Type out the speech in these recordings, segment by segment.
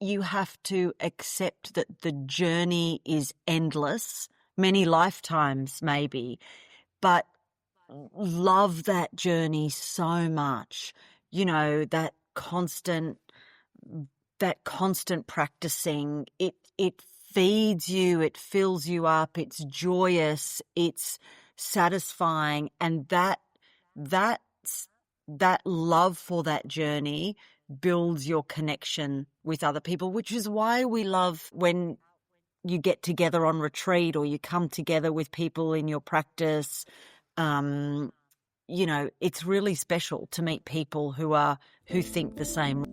you have to accept that the journey is endless, many lifetimes maybe, but love that journey so much. You know, that constant practicing, it feeds you, it fills you up, it's joyous, it's satisfying, and that love for that journey builds your connection with other people, which is why we love when you get together on retreat or you come together with people in your practice. You know, it's really special to meet people who think the same.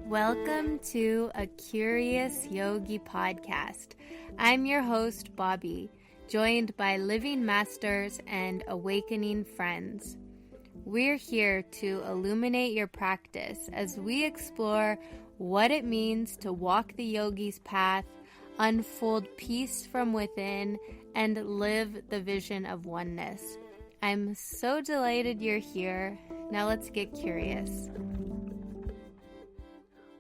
Welcome to a Curious Yogi podcast. I'm your host, Bobby, joined by living masters and awakening friends. We're here to illuminate your practice as we explore what it means to walk the yogi's path, unfold peace from within, and live the vision of oneness. I'm so delighted you're here. Now let's get curious.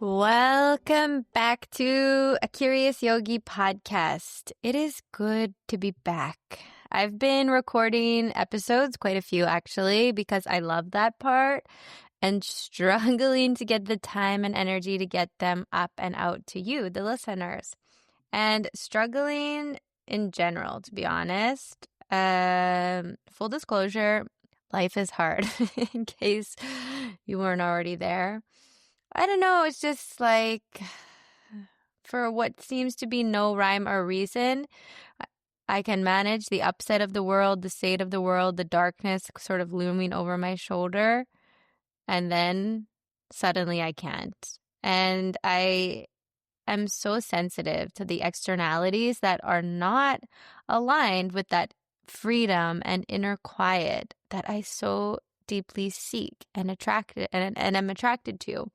Welcome back to a Curious Yogi podcast. It is good to be back. I've been recording episodes, quite a few actually, because I love that part and struggling to get the time and energy to get them up and out to you, the listeners. And struggling in general, to be honest. Full disclosure, life is hard in case you weren't already there. I don't know, it's just like, for what seems to be no rhyme or reason, I can manage the upset of the world, the state of the world, the darkness sort of looming over my shoulder, and then suddenly I can't. And I am so sensitive to the externalities that are not aligned with that freedom and inner quiet that I so deeply seek and am attracted to.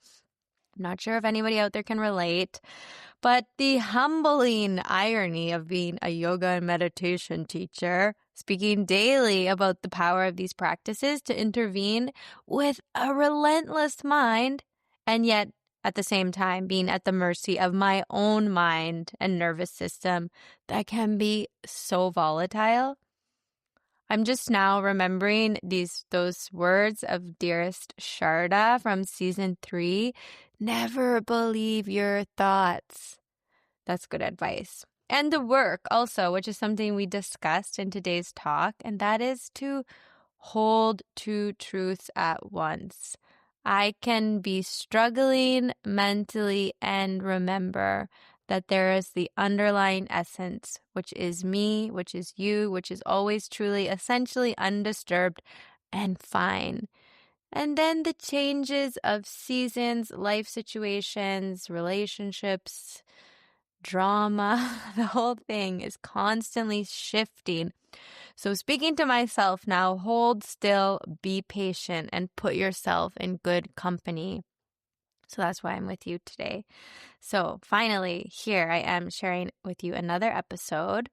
I'm not sure if anybody out there can relate, but the humbling irony of being a yoga and meditation teacher, speaking daily about the power of these practices to intervene with a relentless mind, and yet at the same time being at the mercy of my own mind and nervous system that can be so volatile. I'm just now remembering those words of dearest Sharda from season 3. Never believe your thoughts. That's good advice. And the work also, which is something we discussed in today's talk, and that is to hold two truths at once. I can be struggling mentally and remember that there is the underlying essence, which is me, which is you, which is always truly, essentially undisturbed and fine. And then the changes of seasons, life situations, relationships, drama, the whole thing is constantly shifting. So speaking to myself now, hold still, be patient, and put yourself in good company. So that's why I'm with you today. So finally, here I am sharing with you another episode.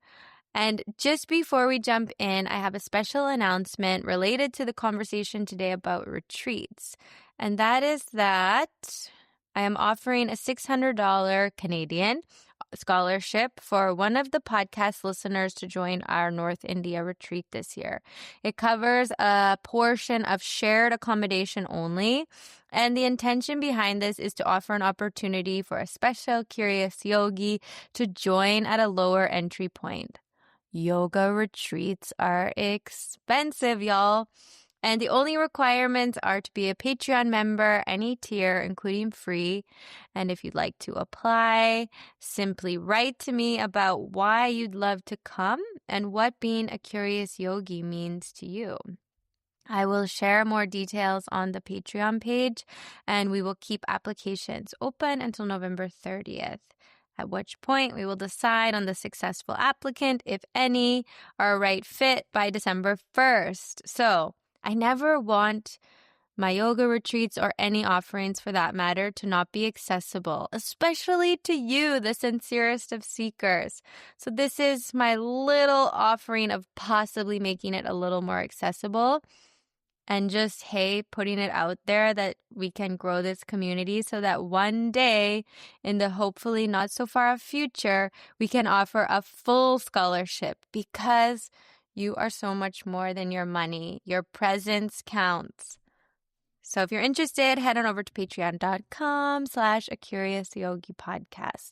And just before we jump in, I have a special announcement related to the conversation today about retreats. And that is that I am offering a $600 Canadian scholarship for one of the podcast listeners to join our North India retreat this year. It covers a portion of shared accommodation only, and the intention behind this is to offer an opportunity for a special curious yogi to join at a lower entry point. Yoga retreats are expensive, y'all. And the only requirements are to be a Patreon member, any tier, including free. And if you'd like to apply, simply write to me about why you'd love to come and what being a curious yogi means to you. I will share more details on the Patreon page, and we will keep applications open until November 30th. At which point we will decide on the successful applicant, if any, are a right fit by December 1st. So I never want my yoga retreats or any offerings for that matter to not be accessible, especially to you, the sincerest of seekers. So this is my little offering of possibly making it a little more accessible. and just, hey, putting it out there that we can grow this community so that one day in the hopefully not so far off future, we can offer a full scholarship because you are so much more than your money. Your presence counts. So if you're interested, head on over to patreon.com/acuriousyogi podcast.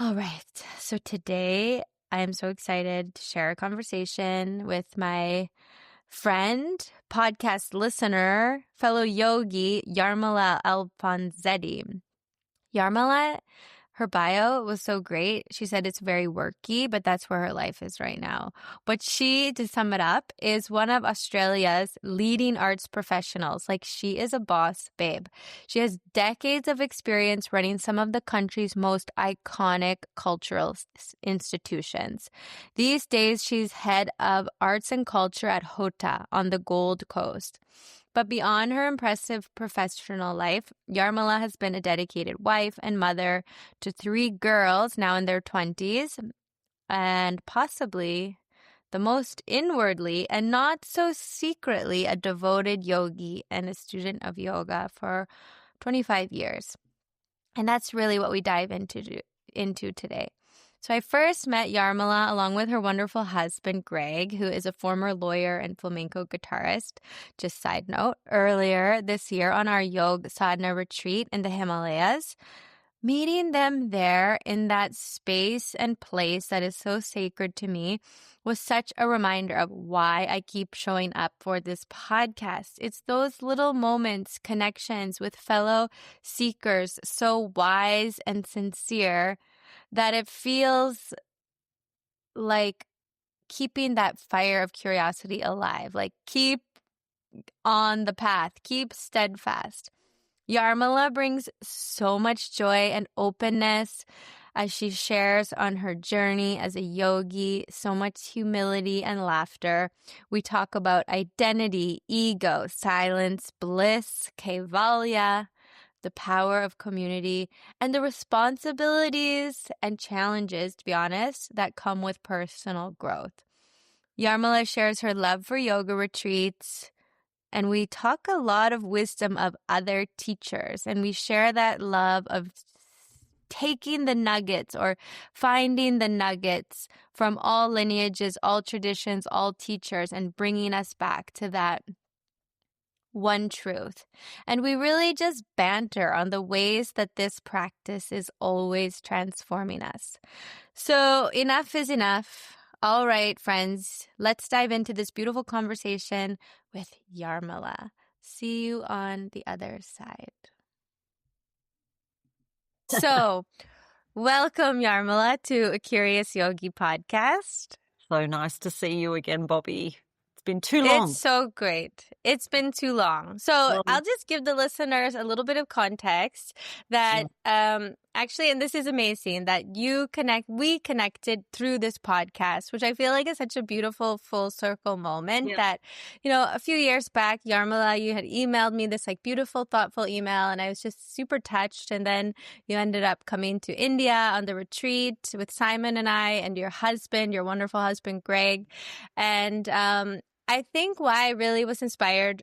All right. So today I am so excited to share a conversation with my friend, podcast listener, fellow yogi, Yarmila Alfonzetti. Yarmila, her bio was so great. She said it's very worky, but that's where her life is right now. But she, to sum it up, is one of Australia's leading arts professionals. Like, she is a boss babe. She has decades of experience running some of the country's most iconic cultural institutions. These days, she's head of arts and culture at Hota on the Gold Coast. But beyond her impressive professional life, Yarmila has been a dedicated wife and mother to 3 girls now in their 20s, and possibly the most inwardly and not so secretly a devoted yogi and a student of yoga for 25 years. And that's really what we dive into today. So I first met Yarmila along with her wonderful husband, Greg, who is a former lawyer and flamenco guitarist. Just side note, earlier this year on our Yoga Sadhana retreat in the Himalayas, meeting them there in that space and place that is so sacred to me was such a reminder of why I keep showing up for this podcast. It's those little moments, connections with fellow seekers, so wise and sincere, that it feels like keeping that fire of curiosity alive. Like, keep on the path, keep steadfast. Yarmila brings so much joy and openness as she shares on her journey as a yogi, so much humility and laughter. We talk about identity, ego, silence, bliss, kaivalya, the power of community, and the responsibilities and challenges, to be honest, that come with personal growth. Yarmila shares her love for yoga retreats, and we talk a lot of wisdom of other teachers, and we share that love of taking the nuggets or finding the nuggets from all lineages, all traditions, all teachers, and bringing us back to that one truth. And we really just banter on the ways that this practice is always transforming us. So enough is enough. All right, friends, let's dive into this beautiful conversation with Yarmila. See you on the other side. So, welcome, Yarmila, to a Curious Yogi podcast. So nice to see you again, Bobby. It's been too long. It's so great. It's been too long. So I'll just give the listeners a little bit of context that actually, and this is amazing, that we connected through this podcast, which I feel like is such a beautiful full circle moment that, a few years back, Yarmila, you had emailed me this like beautiful, thoughtful email, and I was just super touched. And then you ended up coming to India on the retreat with Simon and I and your husband, your wonderful husband, Greg. And I think why I really was inspired,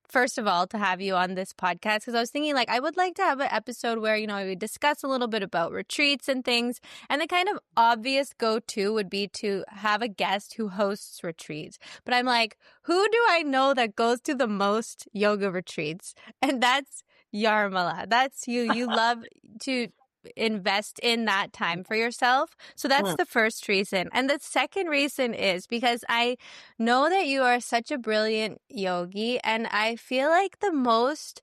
first of all, to have you on this podcast, because I was thinking, like, I would like to have an episode where, we discuss a little bit about retreats and things. And the kind of obvious go-to would be to have a guest who hosts retreats. But I'm like, who do I know that goes to the most yoga retreats? And that's Yarmila. That's you. You love to invest in that time for yourself. So that's the first reason. And the second reason is because I know that you are such a brilliant yogi, and I feel like the most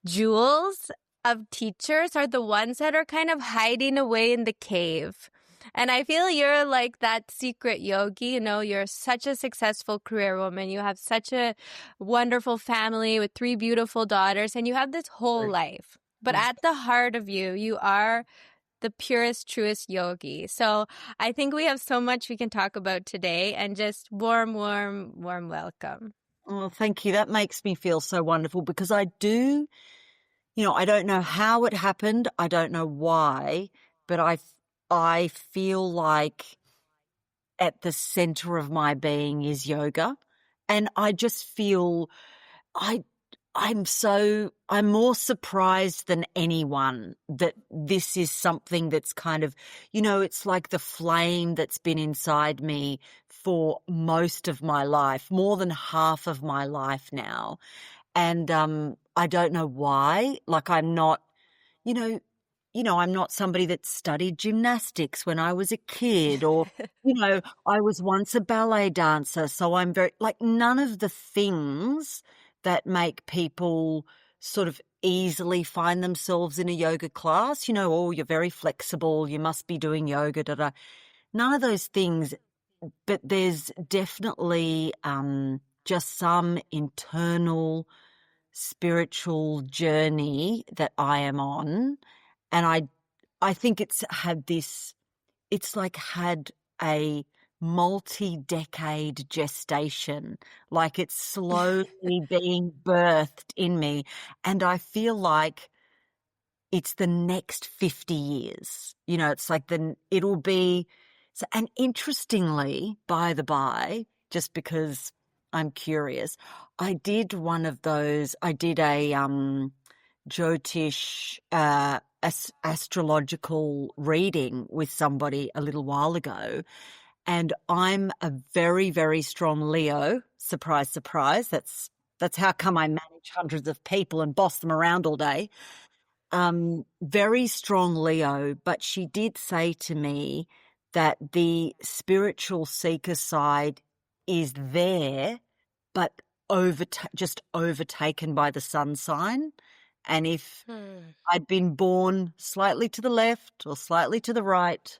jewels of teachers are the ones that are kind of hiding away in the cave. And I feel you're like that secret yogi. You're such a successful career woman. You have such a wonderful family with 3 beautiful daughters, and you have this whole life. But at the heart of you, you are the purest, truest yogi. So I think we have so much we can talk about today, and just warm welcome. Oh, thank you. That makes me feel so wonderful, because I do, I don't know how it happened. I don't know why, but I feel like at the center of my being is yoga. And I just feel I I'm more surprised than anyone that this is something that's kind of, it's like the flame that's been inside me for most of my life, more than half of my life now. And I don't know why. Like I'm not, you know, I'm not somebody that studied gymnastics when I was a kid, or, I was once a ballet dancer. So I'm very, like, none of the things that make people sort of easily find themselves in a yoga class, oh, you're very flexible, you must be doing yoga, da da. None of those things, but there's definitely just some internal spiritual journey that I am on. And I think it's like had a multi-decade gestation, like it's slowly being birthed in me. And I feel like it's the next 50 years. It's like it'll be, so, and interestingly, by the by, just because I'm curious, I did one of those, I did a, Jyotish astrological reading with somebody a little while ago, and I'm a very, very strong Leo. Surprise, surprise. That's how come I manage hundreds of people and boss them around all day. Very strong Leo, but she did say to me that the spiritual seeker side is there, but just overtaken by the sun sign. And if I'd been born slightly to the left or slightly to the right,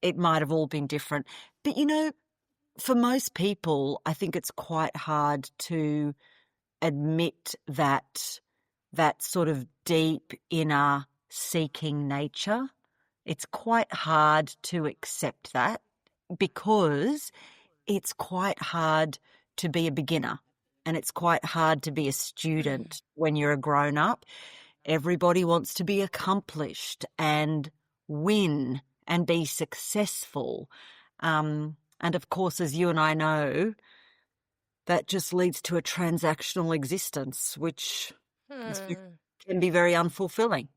it might have all been different. But, for most people, I think it's quite hard to admit that sort of deep inner seeking nature. It's quite hard to accept that because it's quite hard to be a beginner and it's quite hard to be a student when you're a grown up. Everybody wants to be accomplished and win and be successful. And of course, as you and I know, that just leads to a transactional existence, which can be very unfulfilling,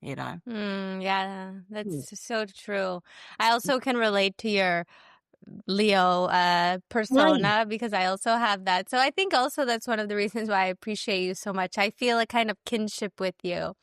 Yeah, that's so true. I also can relate to your Leo Right. persona because I also have that. So I think also that's one of the reasons why I appreciate you so much. I feel a kind of kinship with you.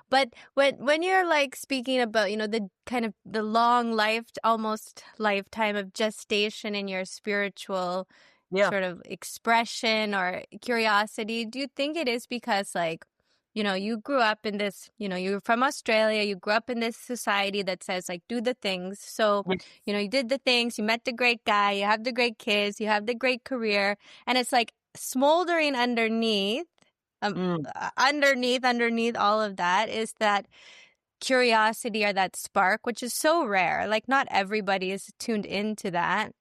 But when you're like speaking about, the kind of the long life, almost lifetime of gestation in your spiritual Yeah. sort of expression or curiosity, do you think it is because like, you grew up in this, you're from Australia, you grew up in this society that says like, do the things. So, Yeah. you did the things, you met the great guy, you have the great kids, you have the great career. And it's like smoldering underneath, Mm, underneath all of that is that curiosity or that spark, which is so rare. Like not everybody is tuned into that.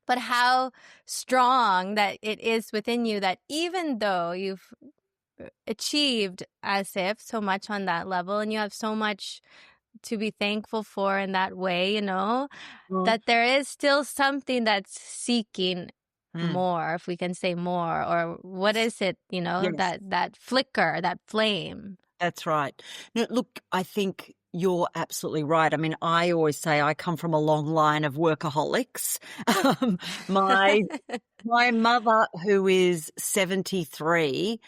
But how strong that it is within you that even though you've achieved as if so much on that level and you have so much to be thankful for in that way, mm, that there is still something that's seeking mm. more, if we can say more, or what is it, Yes. that flicker, that flame. That's right. No, look, I think you're absolutely right. I mean, I always say I come from a long line of workaholics. Um, my my mother, who is 73,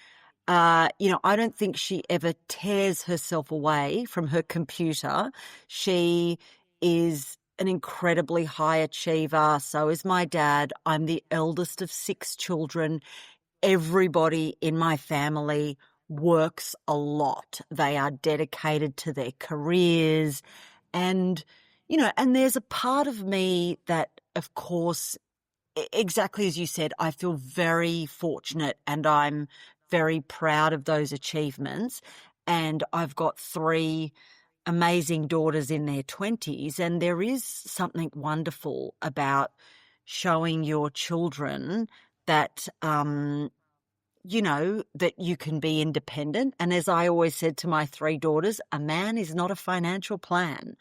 I don't think she ever tears herself away from her computer. She is an incredibly high achiever. So is my dad. I'm the eldest of 6 children. Everybody in my family works a lot. They are dedicated to their careers. And, and there's a part of me that, of course, exactly as you said, I feel very fortunate and I'm very proud of those achievements. And I've got 3 amazing daughters in their 20s. And there is something wonderful about showing your children that, that you can be independent. And as I always said to my 3 daughters, a man is not a financial plan.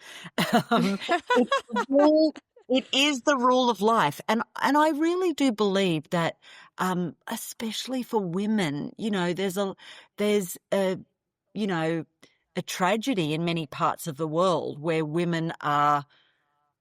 Um, it's all It is the rule of life. And I really do believe that, especially for women, there's a, you know, a tragedy in many parts of the world where women are,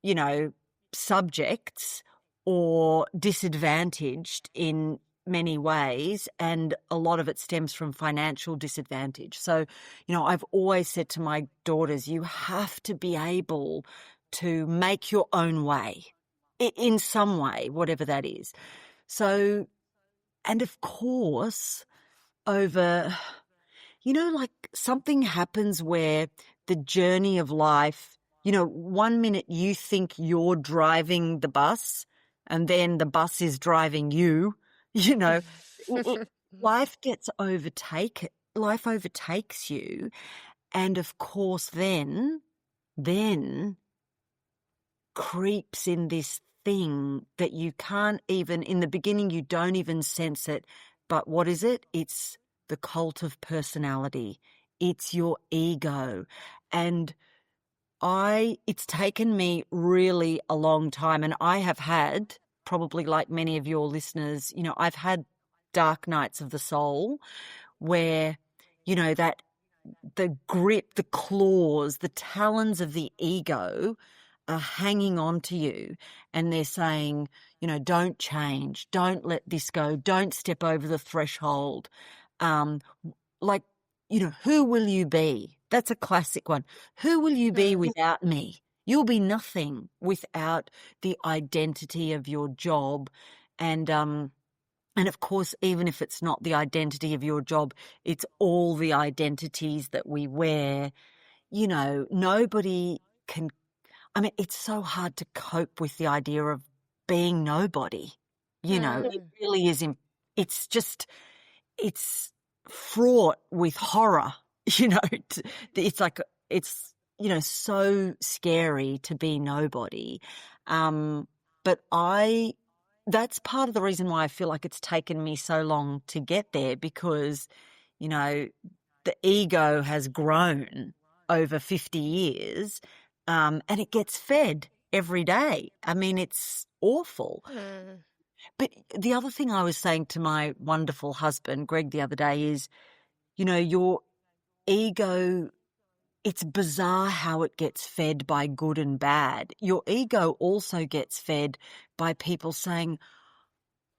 you know, subjects or disadvantaged in many ways, and a lot of it stems from financial disadvantage. So, I've always said to my daughters, you have to be able to make your own way in some way, whatever that is. So, and of course, over, like something happens where the journey of life, one minute you think you're driving the bus and then the bus is driving you, life life overtakes you. And of course, then creeps in this thing that you can't even, in the beginning, you don't even sense it. But what is it? It's the cult of personality. It's your ego. And it's taken me really a long time, and I have had, probably like many of your listeners, I've had dark nights of the soul where, that the grip, the claws, the talons of the ego are hanging on to you, and they're saying, don't change, don't let this go, don't step over the threshold. Who will you be? That's a classic one. Who will you be without me? You'll be nothing without the identity of your job. And of course, even if it's not the identity of your job, it's all the identities that we wear. Nobody can, it's so hard to cope with the idea of being nobody. It really is. It's fraught with horror. It's like, it's, so scary to be nobody. But that's part of the reason why I feel like it's taken me so long to get there, because, the ego has grown over 50 years, and it gets fed every day. It's awful. But the other thing I was saying to my wonderful husband, Greg, the other day is, your ego, it's bizarre how it gets fed by good and bad. Your ego also gets fed by people saying,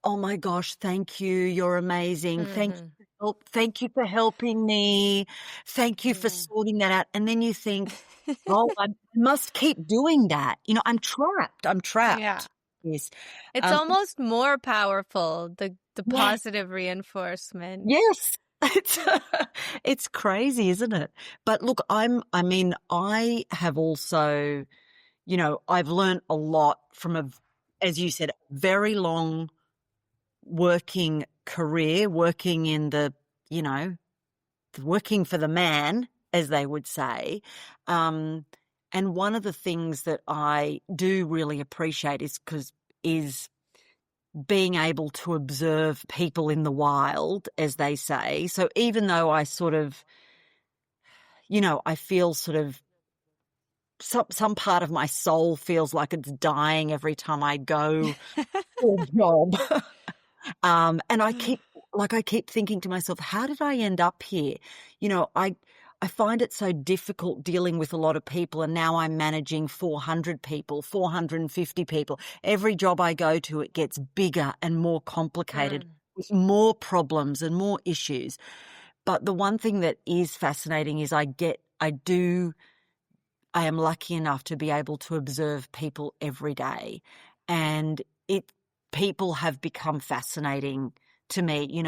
oh my gosh, thank you, you're amazing. Thank you for helping me. Thank you for sorting that out. And then you think, oh, I must keep doing that. I'm trapped. Yeah. Yes. It's almost more powerful, the positive reinforcement. Yes. It's crazy, isn't it? But look, I have also, I've learned a lot from as you said, very long working career, working in working for the man, as they would say. And one of the things that I do really appreciate is being able to observe people in the wild, as they say. So even though I sort of, I feel sort of some part of my soul feels like it's dying every time I go to a job. And I keep thinking to myself, how did I end up here? I find it so difficult dealing with a lot of people, and now I'm managing 400 people, 450 people. Every job I go to, it gets bigger and more complicated with more problems and more issues. But the one thing that is fascinating is I am lucky enough to be able to observe people every day, and people have become fascinating to me.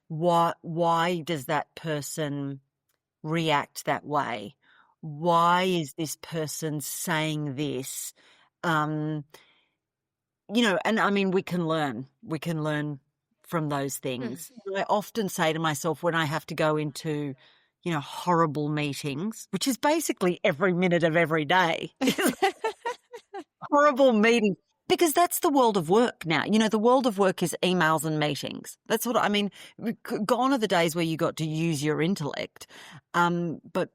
Why does that person react that way? Why is this person saying this? And we can learn from those things. I often say to myself, when I have to go into, horrible meetings, which is basically every minute of every day, horrible meetings, because that's the world of work now. The world of work is emails and meetings. That's what gone are the days where you got to use your intellect. But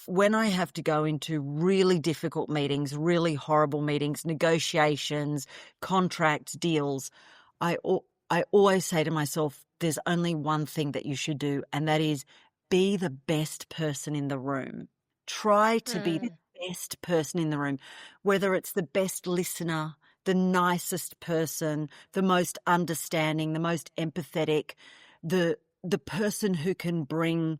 when I have to go into really difficult meetings, really horrible meetings, negotiations, contracts, deals, I always say to myself, there's only one thing that you should do, and that is be the best person in the room. Try to be the best person in the room, whether it's the best listener, the nicest person, the most understanding, the most empathetic, the person who can bring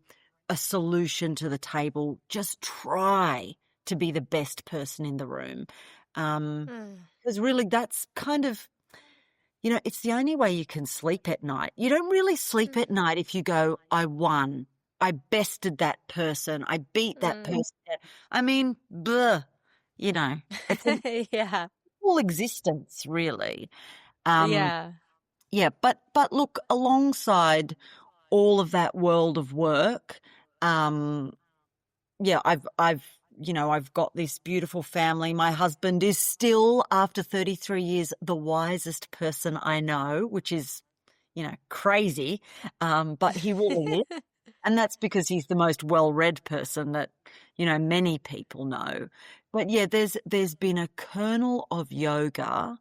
a solution to the table. Just try to be the best person in the room. Because really that's kind of, it's the only way you can sleep at night. You don't really sleep at night if you go, I won. I bested that person. I beat that person. I mean, bleh, it's a Yeah. whole existence, really. Um, Yeah. yeah, but look, alongside all of that world of work, yeah, I've got this beautiful family. My husband is still, after 33 years, the wisest person I know, which is, crazy. But he really is. And that's because he's the most well-read person that, many people know. But yeah, there's been a kernel of yoga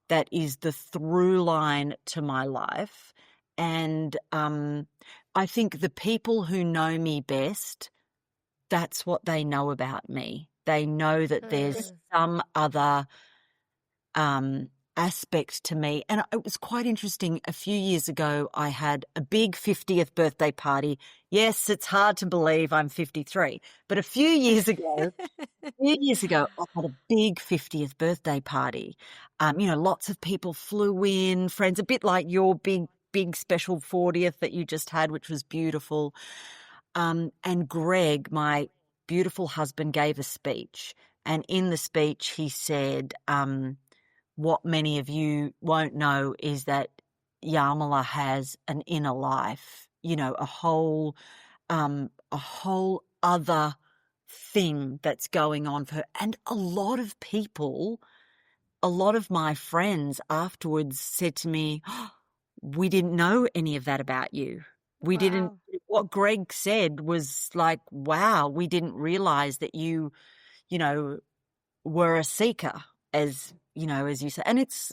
that is the through line to my life. And I think the people who know me best, that's what they know about me. They know that there's some other aspect to me. And it was quite interesting. A few years ago, I had a big 50th birthday party. Yes, it's hard to believe I'm 53, but a few years ago, I had a big 50th birthday party. Lots of people flew in, friends, a bit like your big special 40th that you just had, which was beautiful. And Greg, my beautiful husband, gave a speech. And in the speech, he said, what many of you won't know is that Yarmila has an inner life, a whole other thing that's going on for her. And a lot of my friends afterwards said to me, "Oh, we didn't know any of that about you. We didn't, Wow. what Greg said was like, wow, we didn't realize that you know, were a seeker, as you say." And it's,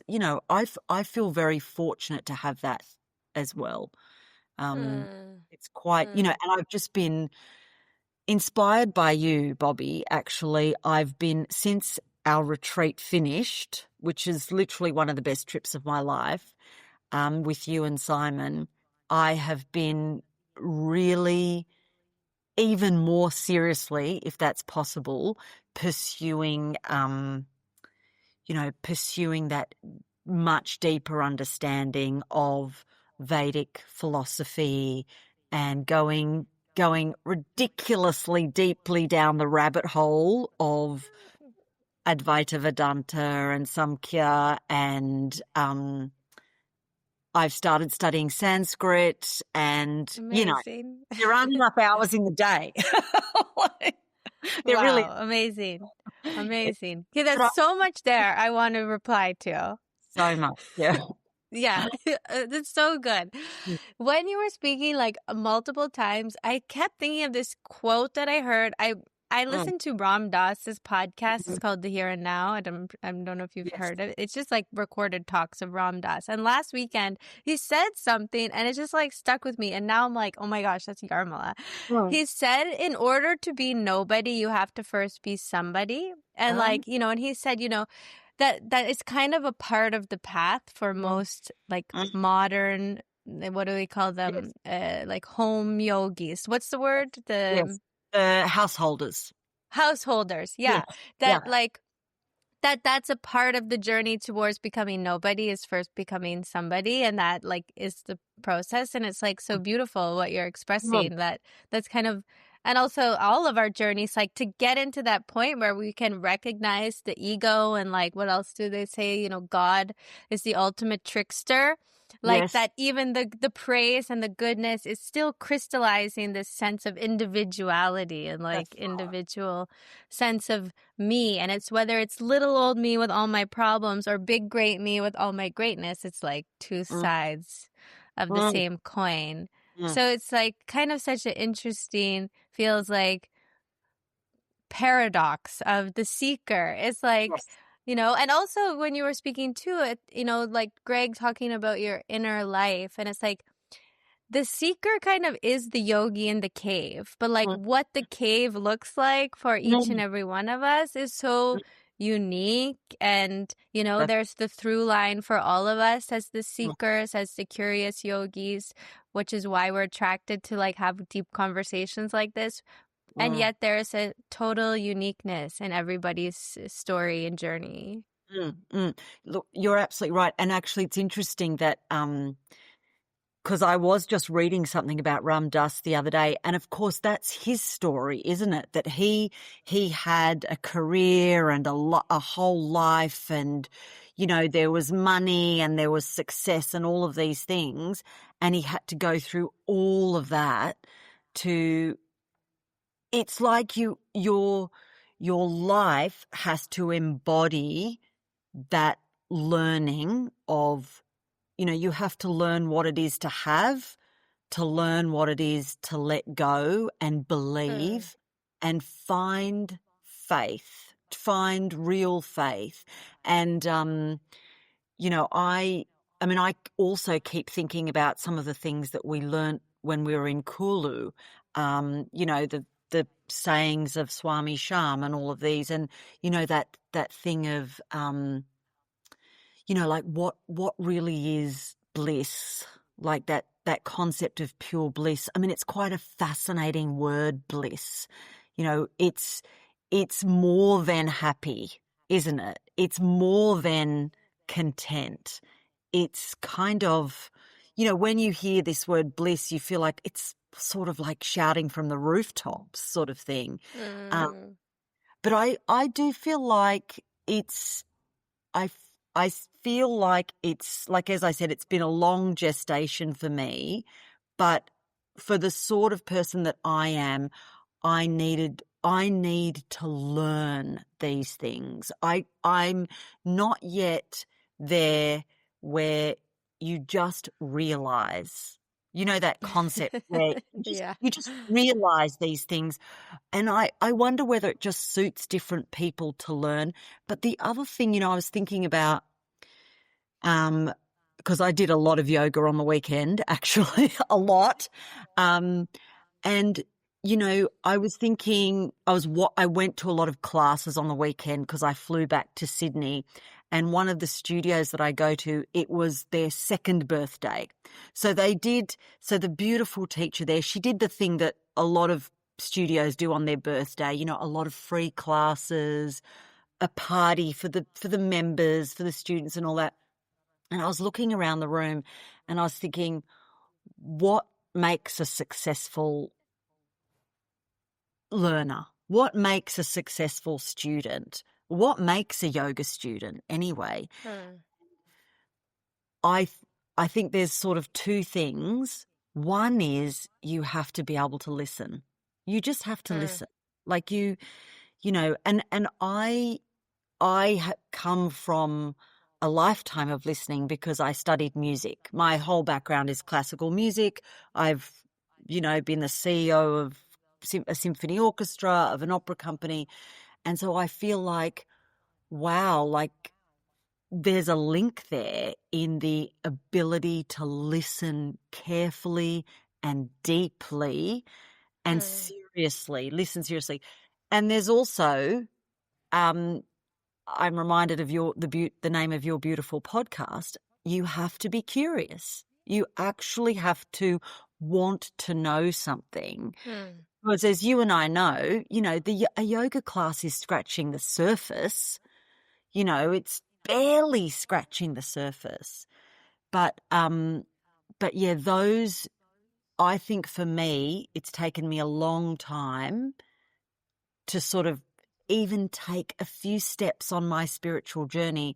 I feel very fortunate to have that as well. It's quite, and I've just been inspired by you, Bobby. Actually, I've been, since our retreat finished, which is literally one of the best trips of my life, with you and Simon, I have been really, even more seriously, if that's possible, pursuing that much deeper understanding of Vedic philosophy, and going ridiculously deeply down the rabbit hole of Advaita Vedanta and Samkhya, and I've started studying Sanskrit, and Amazing. there aren't enough hours in the day. Like, there really Wow. Amazing. is. Amazing. Okay, But I that's so much there I want to reply to. so much, yeah. Yeah, that's so good. When you were speaking like multiple times, I kept thinking of this quote that I heard. I Mm, listened to Ram Dass's podcast. It's called The Here and Now. I don't know if you've yes. heard of it. It's just like recorded talks of Ram Dass. And last weekend he said something and it just like stuck with me. And now I'm like, oh my gosh, that's Yarmila. Mm. He said, in order to be nobody, you have to first be somebody. And Um, like, and he said, that is kind of a part of the path for mm, most like mm, modern, what do we call them, yes. like home yogis. What's the word? Yes. The Householders. householders. Yes. Yeah, Yeah. that like that's a part of the journey towards becoming nobody, is first becoming somebody, and that like is the process. And it's like so beautiful what you're Mm, expressing, that's kind of, and also all of our journeys, like to get into that point where we can recognize the ego. And like, what else do they say, God is the ultimate trickster, like yes. that even the praise and the goodness is still crystallizing this sense of individuality and like That's right. individual sense of me. And it's whether it's little old me with all my problems or big great me with all my greatness, it's like two Mm, sides of the mm, same coin. mm, So it's like kind of such an interesting, feels like paradox of the seeker. It's like, Yes. and also when you were speaking to it, like Greg talking about your inner life, and it's like the seeker kind of is the yogi in the cave, but like Mm, what the cave looks like for each and mm, every one of us is so mm, unique. And, yes, there's the through line for all of us as the mm, seekers, as the curious yogis, which is why we're attracted to like have deep conversations like this. And mm, yet there's a total uniqueness in everybody's story and journey. mm. Look, you're absolutely right. And actually, it's interesting that because I was just reading something about Ram Dass the other day, and of course that's his story, isn't it? That he had a career and a whole life, and there was money and there was success and all of these things, and he had to go through all of that to. It's like your life has to embody that learning of, you have to learn what it is to have, to learn what it is to let go and Mm. believe and find faith, find real faith. And, I mean, I also keep thinking about some of the things that we learnt when we were in Kulu, the sayings of Swami Sham and all of these, and, that thing of, like what really is bliss, like that concept of pure bliss. I mean, it's quite a fascinating word, bliss. It's more than happy, isn't it? It's more than content. It's kind of, when you hear this word bliss, you feel like it's sort of like shouting from the rooftops sort of thing. Um, Mm. but I do feel like I, f- I feel like it's like, as I said, it's been a long gestation for me, but for the sort of person that I am, I need to learn these things. I'm not yet there where you just realize, that concept where Yeah. you just realize these things. And I wonder whether it just suits different people to learn. But the other thing, I was thinking about, because I did a lot of yoga on the weekend, actually, a lot. Um, and, I was thinking, I went to a lot of classes on the weekend because I flew back to Sydney, and one of the studios that I go to, it was their second birthday. So the beautiful teacher there, she did the thing that a lot of studios do on their birthday, a lot of free classes, a party for the members, for the students and all that. And I was looking around the room and I was thinking, what makes a successful learner? What makes a successful student? What makes a yoga student anyway? Mm. I I think there's sort of two things. One is you have to be able to listen. You just have to Mm. listen. Like and I come from a lifetime of listening because I studied music. My whole background is classical music. I've, been the CEO of a symphony orchestra, of an opera company. And so I feel like, wow, like there's a link there in the ability to listen carefully and deeply and Mm. seriously, listen seriously. And there's also, um, I'm reminded of the name of your beautiful podcast. You have to be curious. You actually have to want to know something. Mm. Because as you and I know, a yoga class is scratching the surface. It's barely scratching the surface. But yeah, I think for me, it's taken me a long time to sort of even take a few steps on my spiritual journey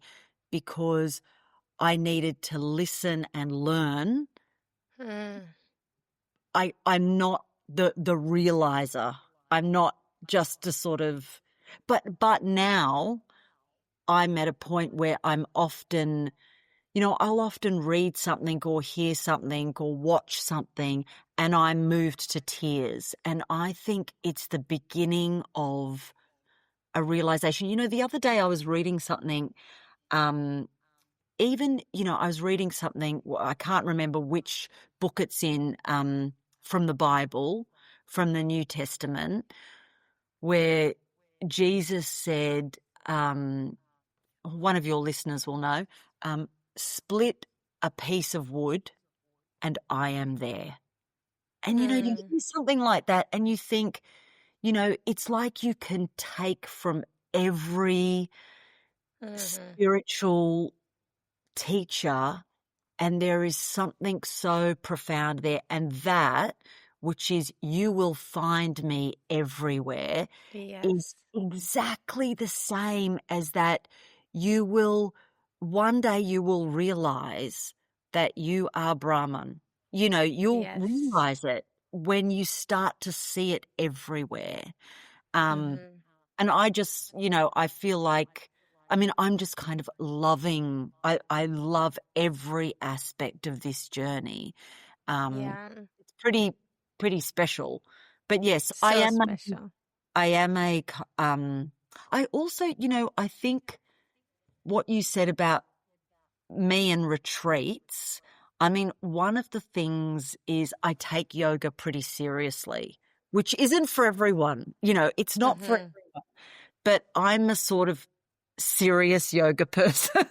because I needed to listen and learn. Mm. I'm not the realizer. I'm not just a sort of, but now I'm at a point where I'm often, I'll often read something or hear something or watch something and I'm moved to tears. And I think it's the beginning of a realization. You know, the other day I was reading something, even, you know, I was reading something, I can't remember which book it's in, from the Bible, from the New Testament, where Jesus said, one of your listeners will know, split a piece of wood and I am there. And, you know, you Mm. hear something like that and you think, you know, it's like you can take from every Mm-hmm. spiritual teacher and there is something so profound there. And that, which is you will find me everywhere, is Yes. exactly the same as that you will, one day you will realize that you are Brahman. You know, you'll Yes. realize it when you start to see it everywhere. Um, Mm-hmm. and I just, you know, I feel like, I mean, I'm just kind of loving, I love every aspect of this journey. Yeah. It's pretty special. But yes, So special. I am I also, you know, I think what you said about me and retreats, I mean, one of the things is I take yoga pretty seriously, which isn't for everyone. You know, it's not for Mm-hmm. everyone, but I'm a sort of serious yoga person.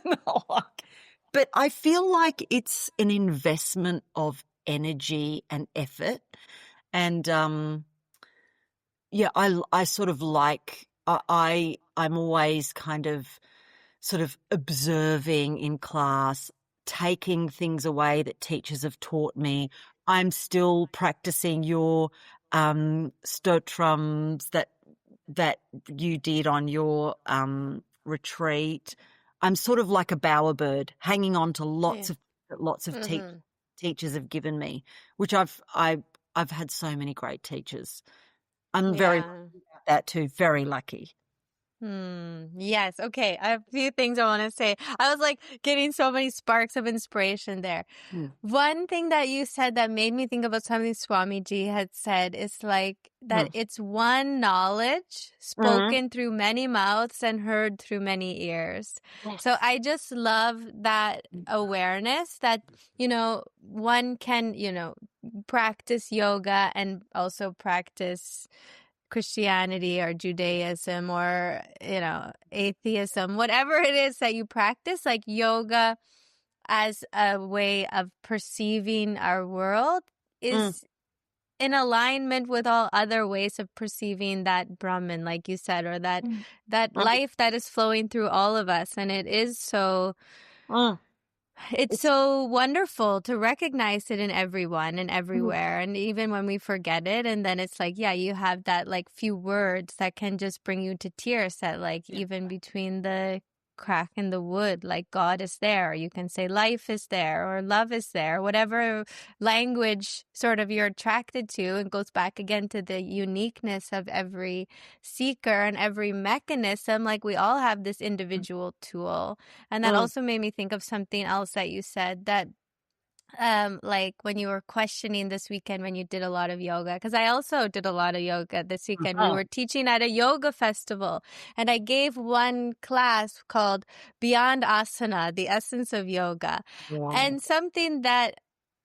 But I feel like it's an investment of energy and effort. And, yeah, I sort of like, I'm always kind of sort of observing in class, taking things away that teachers have taught me. I'm still practicing your stotrums that you did on your retreat. I'm sort of like a bowerbird, hanging on to Yeah. lots of Mm-hmm. teachers have given me, which I've had so many great teachers. I'm very lucky Yeah. about that too. Very lucky. Yes. Okay. I have a few things I want to say. I was like getting so many sparks of inspiration there. Mm, One thing that you said that made me think about something Swamiji had said is like that mm, it's one knowledge mm. spoken through many mouths and heard through many ears. So Yes. I just love that awareness that, one can, practice yoga and also practice Christianity or Judaism or, atheism, whatever it is that you practice, like yoga as a way of perceiving our world Mm, is in alignment with all other ways of perceiving that Brahman, like you said, or that mm, that mm, life that is flowing through all of us. And mm. it's It's so wonderful to recognize it in everyone and mm, everywhere. And even when we forget it, and then it's like, yeah, you have that like few words that can just bring you to tears that like yeah. even between the crack in the wood, like God is there. You can say life is there or love is there, whatever language sort of you're attracted to. And goes back again to the uniqueness of every seeker and every mechanism. Like we all have this individual tool. And that Mm, also made me think of something else that you said that like when you were questioning this weekend when you did a lot of yoga, because I also did a lot of yoga this weekend. We uh-huh. were teaching at a yoga festival and I gave one class called Beyond Asana, the essence of yoga. Wow. And something that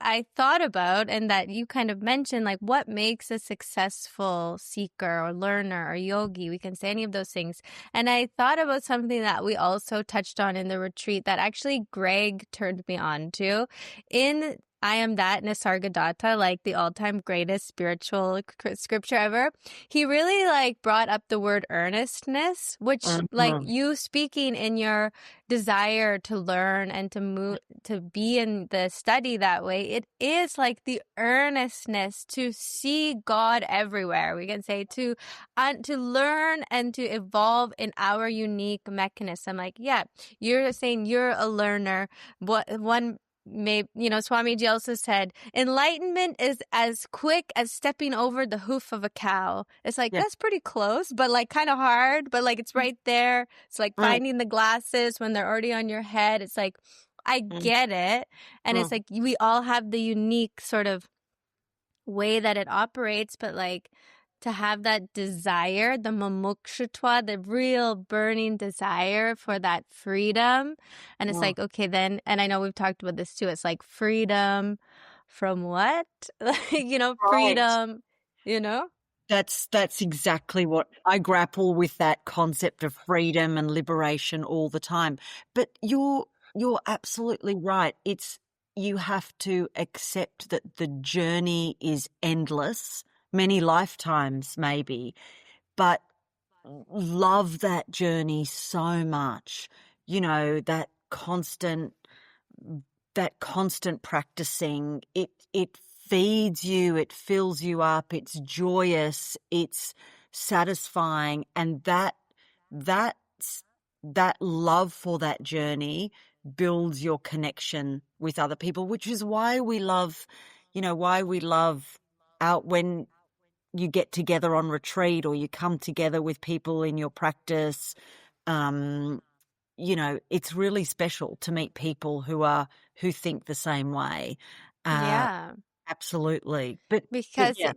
I thought about and that you kind of mentioned, like what makes a successful seeker or learner or yogi, we can say any of those things. And I thought about something that we also touched on in the retreat that actually Greg turned me on to. In I Am That Nisargadatta, like the all-time greatest spiritual scripture ever, he really like brought up the word earnestness, which like Mhm. you speaking in your desire to learn and to move to be in the study that way, it is like the earnestness to see God everywhere. We can say to learn and to evolve in our unique mechanism. Like, yeah, you're saying you're a learner. What one maybe, Swamiji also said, enlightenment is as quick as stepping over the hoof of a cow. It's like, Yeah. that's pretty close, but like kind of hard, but like it's right there. It's like Mm, finding the glasses when they're already on your head. It's like, I mm, get it. And it's mm, like, we all have the unique sort of way that it operates, but like, to have that desire, the mamukshutva, the real burning desire for that freedom. And it's Mm. like, okay, then, and I know we've talked about this too. It's like freedom from what? Like, Right. freedom, you know? That's exactly what I grapple with, that concept of freedom and liberation all the time. But you're absolutely right. It's you have to accept that the journey is endless, many lifetimes maybe, but love that journey so much. That constant practicing, it feeds you, it fills you up, it's joyous, it's satisfying, and that's that love for that journey builds your connection with other people, which is why we love out when you get together on retreat or you come together with people in your practice. um it's really special to meet people who think the same way. Uh, Yeah. absolutely. But Because, yeah.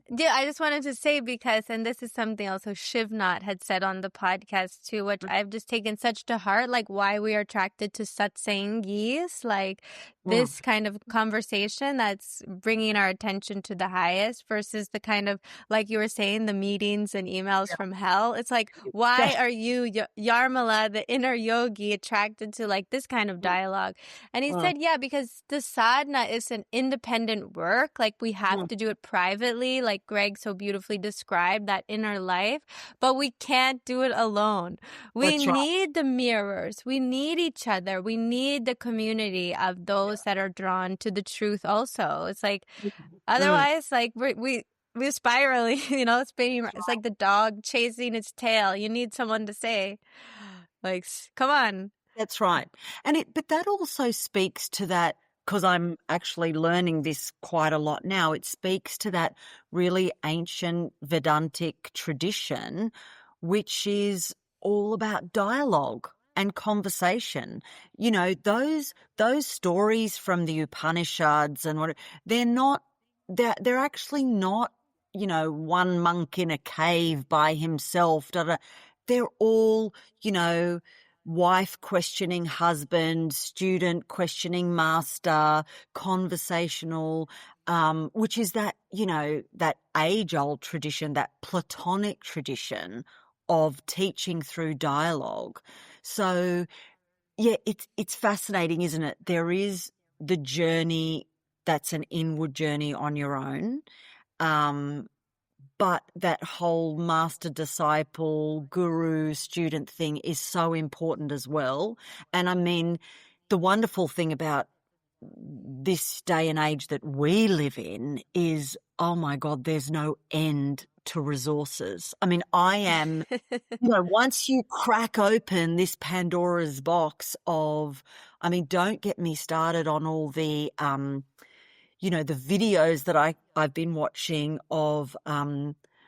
yeah, I just wanted to say because, and this is something also Shivnat had said on the podcast too, which I've just taken such to heart, like why we are attracted to satsangis, like Mm, this kind of conversation that's bringing our attention to the highest versus the kind of, like you were saying, the meetings and emails from hell. It's like, yeah. why are you, Yarmila, the inner yogi, attracted to like this kind of Mm, dialogue? And he mm, said, yeah, because the sadhana is an independent work. Like we have mm. to do it privately, like Greg so beautifully described that inner life, but we can't do it alone. We That's right. need the mirrors. We need each other. We need the community of those that are drawn to the truth also. It's like, Mm, otherwise, like we're spiraling, spinning. that's It's right. like the dog chasing its tail. You need someone to say, like, come on. That's right. But that also speaks to that, because I'm actually learning this quite a lot now. It speaks to that really ancient Vedantic tradition, which is all about dialogue and conversation. Those stories from the Upanishads and they're actually not, one monk in a cave by himself. Da, da. They're all, you know, wife questioning husband, student questioning master, conversational, which is that age-old tradition, that Platonic tradition of teaching through dialogue. So, yeah, it's fascinating, isn't it? There is the journey that's an inward journey on your own. Um, but that whole master disciple, guru student thing is so important as well. And I mean, the wonderful thing about this day and age that we live in is, oh my God, there's no end to resources. I mean, once you crack open this Pandora's box I mean, don't get me started on all the videos that I've been watching of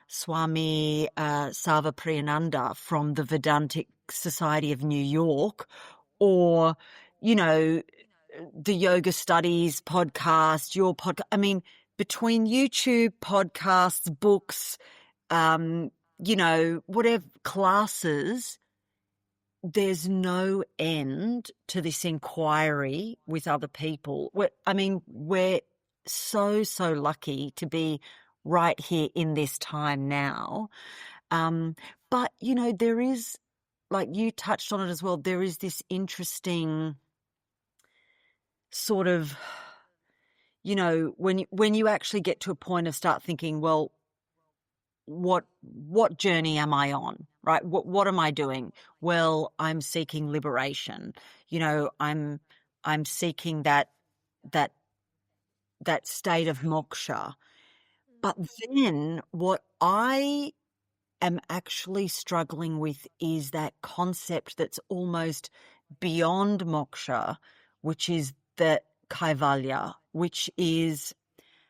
Swami Sarvapriyananda from the Vedantic Society of New York, or you know the Yoga Studies podcast, your podcast. I mean, between YouTube podcasts, books, whatever classes, there's no end to this inquiry with other people. We're so, so lucky to be right here in this time now. But, there is, like you touched on it as well, there is this interesting sort of, when you actually get to a point of start thinking, well, what journey am I on, right? What am I doing? Well, I'm seeking liberation. I'm seeking that that state of moksha. But then what I am actually struggling with is that concept that's almost beyond moksha, which is the kaivalya, which is,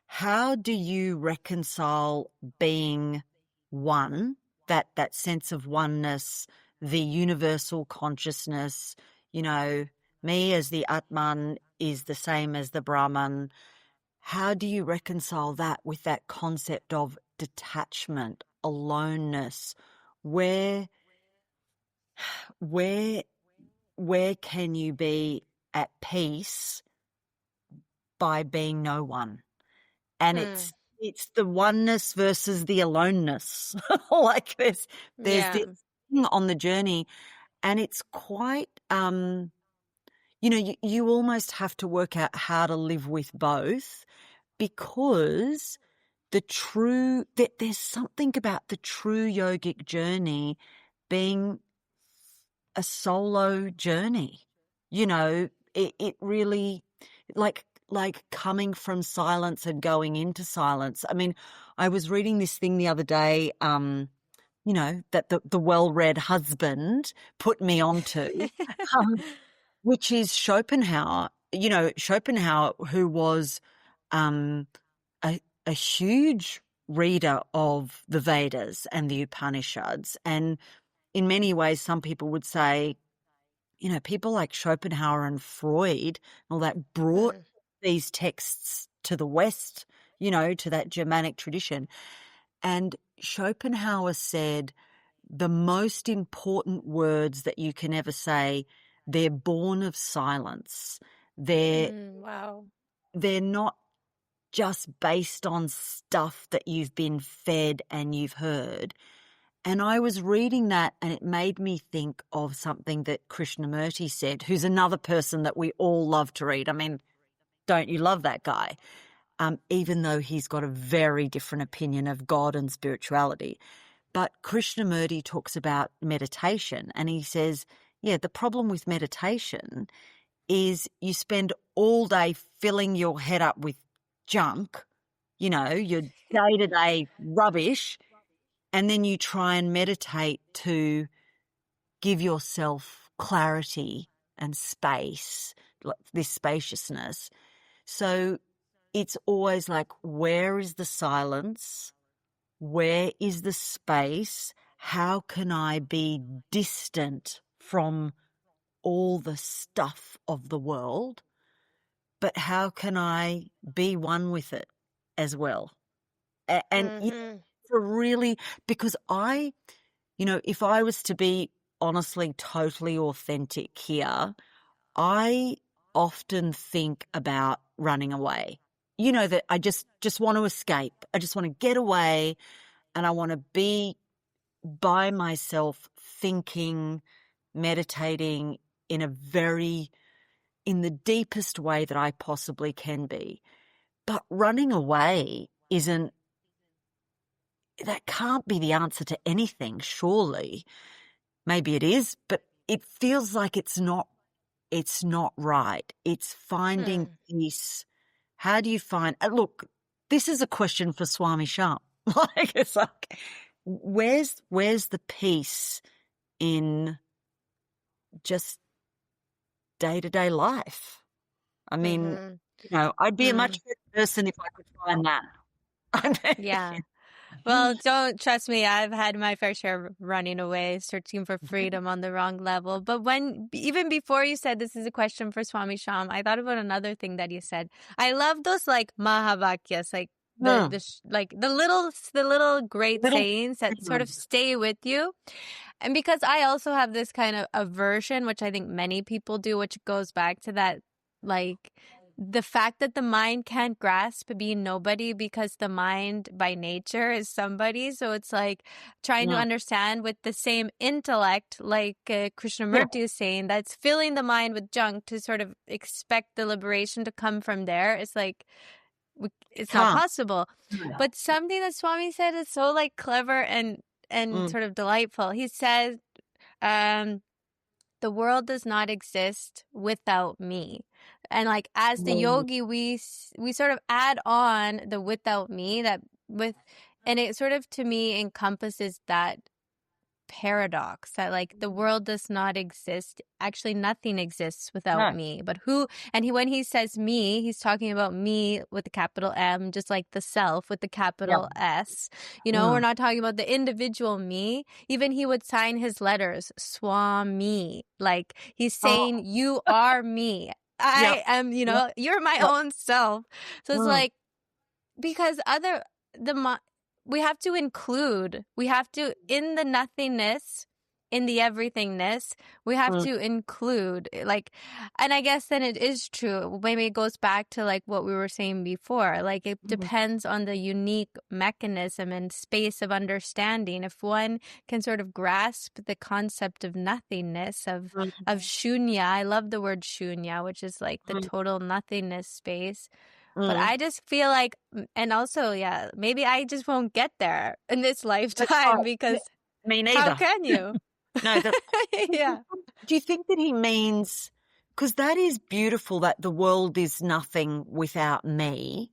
how do you reconcile being one, that sense of oneness, the universal consciousness, me as the Atman is the same as the Brahman, how do you reconcile that with that concept of detachment, aloneness? Where where where can you be at peace by being no one? And Hmm. it's the oneness versus the aloneness. Like there's Yeah. this thing on the journey, and it's quite you almost have to work out how to live with both, because there's something about the true yogic journey being a solo journey. It really, like coming from silence and going into silence. I mean, I was reading this thing the other day, that the well-read husband put me onto, um, which is Schopenhauer. Schopenhauer, who was um, a huge reader of the Vedas and the Upanishads. And in many ways, some people would say, people like Schopenhauer and Freud, all that brought Hmm. these texts to the West, to that Germanic tradition. And Schopenhauer said the most important words that you can ever say, they're born of silence. They're Wow. they're not just based on stuff that you've been fed and you've heard. And I was reading that, and it made me think of something that Krishnamurti said, who's another person that we all love to read. I mean, don't you love that guy? Even though he's got a very different opinion of God and spirituality. But Krishnamurti talks about meditation, and he says, yeah, the problem with meditation is you spend all day filling your head up with junk, your day-to-day rubbish, and then you try and meditate to give yourself clarity and space, like this spaciousness. So it's always like, where is the silence? Where is the space? How can I be distant from all the stuff of the world? But how can I be one with it as well? And Hmm. it's a really, because if I was to be honestly totally authentic here, I often think about running away. That I just want to escape. I just want to get away, and I want to be by myself thinking, meditating in the deepest way that I possibly can be. But running away that can't be the answer to anything, surely. Maybe it is, but it feels like it's not right. It's finding Hmm. peace. How do you find, look, this is a question for Swami Sham. Like, it's like, where's the peace in just day-to-day life? I mean, Hmm. I'd be a Hmm. much better person if I could find that. I Yeah. mean, Well, don't trust me. I've had my fair share of running away, searching for freedom on the wrong level. But even before you said this is a question for Swami Sham, I thought about another thing that you said. I love those like Mahavakyas, like like the little great little, sayings that sort of stay with you. And because I also have this kind of aversion, which I think many people do, which goes back to that, like the fact that the mind can't grasp being nobody because the mind by nature is somebody. So it's like trying to understand with the same intellect, like yeah, Krishnamurti is saying, that's filling the mind with junk to sort of expect the liberation to come from there. It's like, it's not can't. possible. But something that Swami said is so like clever and Mm. sort of delightful. He says, um, the world does not exist without me. And like as the Mm. yogi, we sort of add on the without me and it sort of to me encompasses that paradox that like the world does not exist. Actually, nothing exists without No. me. But when he says me, he's talking about me with the capital M, just like the self with the Yeah. capital S. We're Mm. not talking about the individual me. Even he would sign his letters Swami. Like he's Oh, saying, you are me. Yep. I am, Yep. you're my Yep. own self. So it's Mm, like, because we have to include, in the nothingness, in the everythingness, we have mm, to include, like, and I guess then it is true. Maybe it goes back to like what we were saying before. Like, it mm, depends on the unique mechanism and space of understanding. If one can sort of grasp the concept of nothingness, of mm, shunya, I love the word shunya, which is like the mm, total nothingness space. But mm. I just feel like, and also, yeah, maybe I just won't get there in this That's lifetime right. Yeah, because me how neither. can you? No, that's. Yeah. Do you think that he means, because that is beautiful, that the world is nothing without me?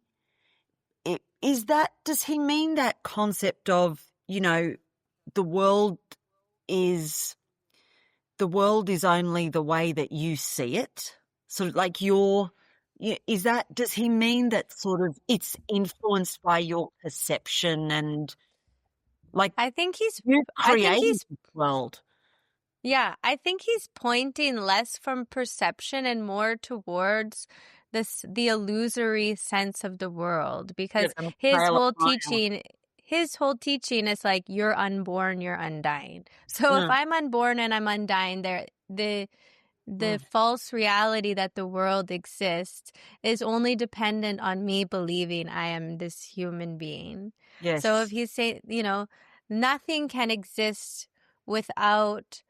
Does he mean that concept of, the world is, the world is only the way that you see it? Sort of like does he mean that sort of it's influenced by your perception and like I think he's, you I think created he's, this world? yeah, I think he's pointing less from perception and more towards the illusory sense of the world, Yeah, because the his trail of whole fire. teaching, is like, you're unborn, you're undying. So if Mm, I'm unborn and I'm undying, the mm, false reality that the world exists is only dependent on me believing I am this human being. So if yes. you say, nothing can exist without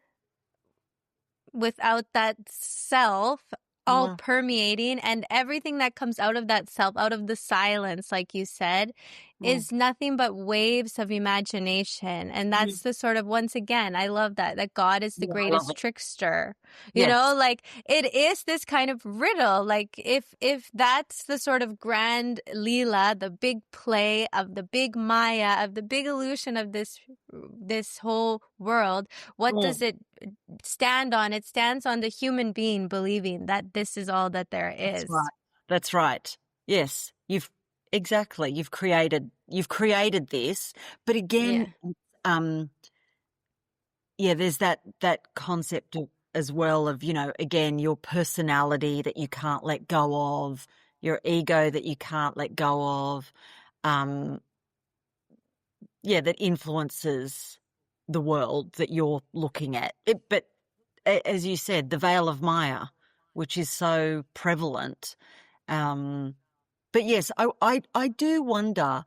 that self all Mm, permeating, and everything that comes out of that self, out of the silence, like you said, mm, is nothing but waves of imagination. And mm. that's the sort of, once again, I love that God is the Yeah, I love greatest it. trickster. Yes. Like, it is this kind of riddle. Like, if that's the sort of grand Leela, the big play of the big Maya, of the big illusion of this whole world, what Mm, does it stand on? It stands on the human being believing that this is all that there that's is. right. That's right. Yes. Exactly. You've created this. But again, Yeah. um, yeah, there's that concept as well of, again, your personality that you can't let go of, your ego that you can't let go of. Um, yeah, that influences the world that you're looking at. But as you said, the veil of Maya, which is so prevalent. Um, but yes, I do wonder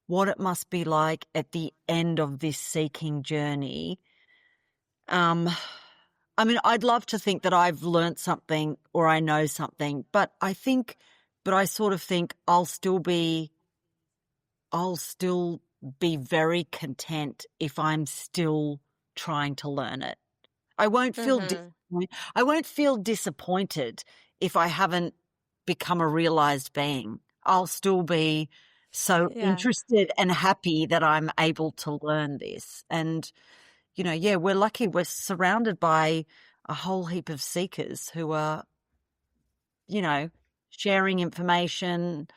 what it must be like at the end of this seeking journey. Um, I mean, I'd love to think that I've learnt something or I know something, but I sort of think I'll still be very content if I'm still trying to learn it. I won't feel Mm-hmm. disappointed. I won't feel disappointed if I haven't become a realized being. I'll still be so Yeah. interested and happy that I'm able to learn this. And, yeah, we're lucky. We're surrounded by a whole heap of seekers who are, you know, sharing information,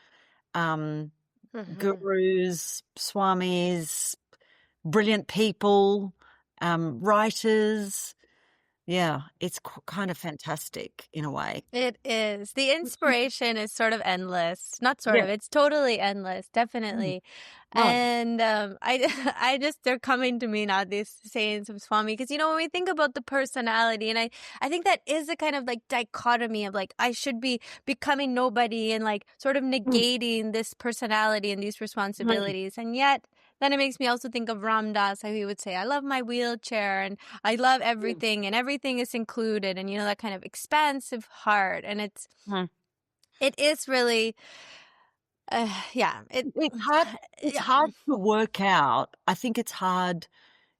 um, Mm-hmm. gurus, swamis, brilliant people, writers. Yeah, it's kind of fantastic in a way. It is. The inspiration is sort of endless. Not sort Yeah. of, it's totally endless, Mm. definitely. Oh, And I just, they're coming to me now, these sayings of Swami, because, when we think about the personality, and I think that is a kind of like dichotomy of like, I should be becoming nobody and like sort of mm, negating this personality and these mm, responsibilities. And yet, then it makes me also think of Ram Dass, how he would say, I love my wheelchair and I love mm, everything and everything is included, and that kind of expansive heart. And mm. it is really yeah, It's hard. It's yeah. hard to work out. I think it's hard.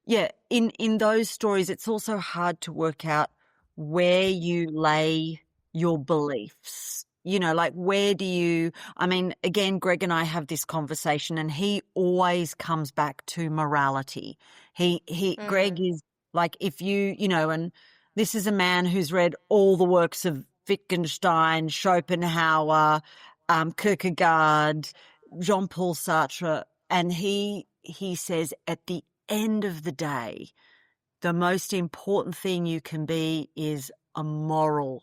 Yeah, in those stories, it's also hard to work out where you lay your beliefs. Like I mean, again, Greg and I have this conversation and he always comes back to morality. Greg Mm, is like, if and this is a man who's read all the works of Wittgenstein, Schopenhauer, Kierkegaard, Jean-Paul Sartre, and he says at the end of the day, the most important thing you can be is morally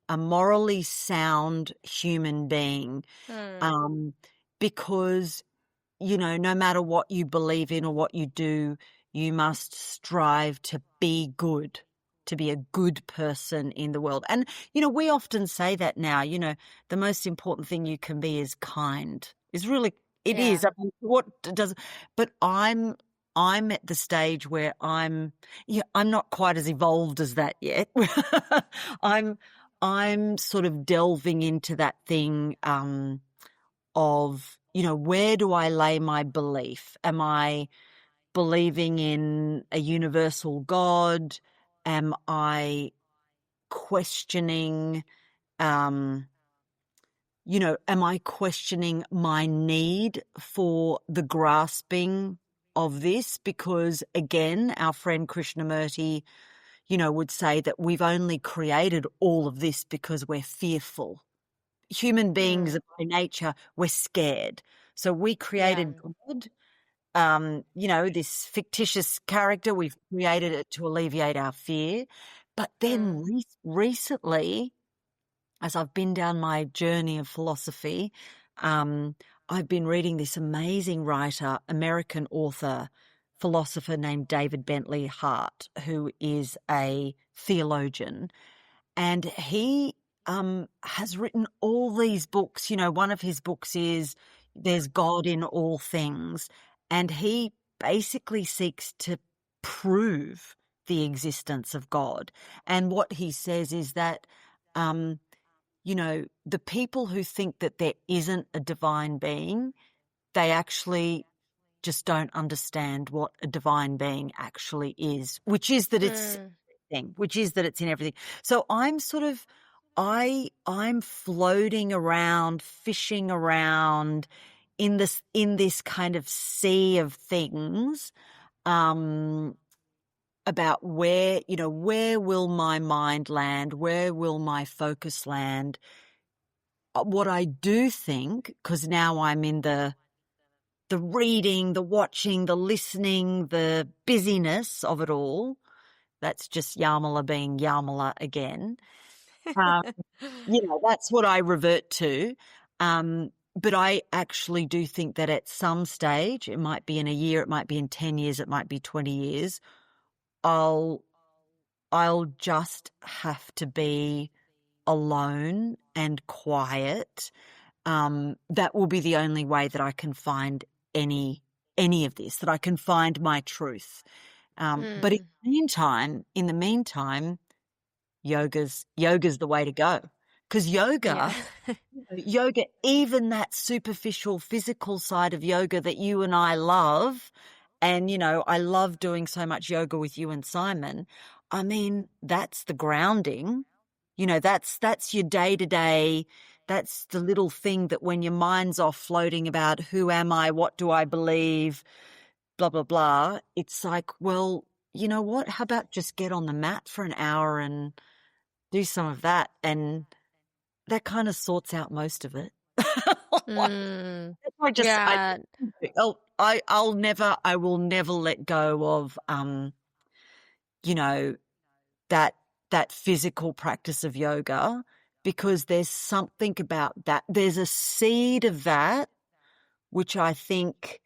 a morally sound human being, Mm. because, no matter what you believe in or what you do, you must strive to be good, to be a good person in the world. And, we often say that now, the most important thing you can be is kind. Is really, it is. Yeah. I mean, but I'm at the stage where I'm not quite as evolved as that yet. I'm, I'm sort of delving into that thing, of, where do I lay my belief? Am I believing in a universal God? Am I questioning, um, am I questioning my need for the grasping of this? Because again, our friend Krishnamurti, would say that we've only created all of this because we're fearful. Human beings Mm. by nature, we're scared. So we Yeah. created God, this fictitious character. We've created it to alleviate our fear. But then Mm. recently, as I've been down my journey of philosophy, I've been reading this amazing writer, American author, philosopher named David Bentley Hart, who is a theologian. And he has written all these books. One of his books is There's God in All Things. And he basically seeks to prove the existence of God. And what he says is that, the people who think that there isn't a divine being, they actually just don't understand what a divine being actually is, which is that it's Mm. everything, which is that it's in everything. So I'm sort of, I'm floating around, fishing around in this kind of sea of things, about where will my mind land? Where will my focus land? What I do think, because now I'm in the reading, the watching, the listening, the busyness of it all. That's just Yarmila being Yarmila again. Um, that's what I revert to. But I actually do think that at some stage, it might be in a year, it might be in 10 years, it might be 20 years, I'll just have to be alone and quiet. That will be the only way that I can find any of this, that I can find my truth. But Mm. in the meantime, yoga's the way to go. Because Yeah. yoga, even that superficial physical side of yoga that you and I love, and I love doing so much yoga with you and Simon. I mean, that's the grounding. That's your day to day. That's the little thing that when your mind's off floating about who am I, what do I believe, blah, blah, blah, it's like, well, you know what? How about just get on the mat for an hour and do some of that? And that kind of sorts out most of it. Mm. I just, Yeah. I will never let go of, you know, that, that physical practice of yoga, because there's something about that. There's a seed of that, which I think,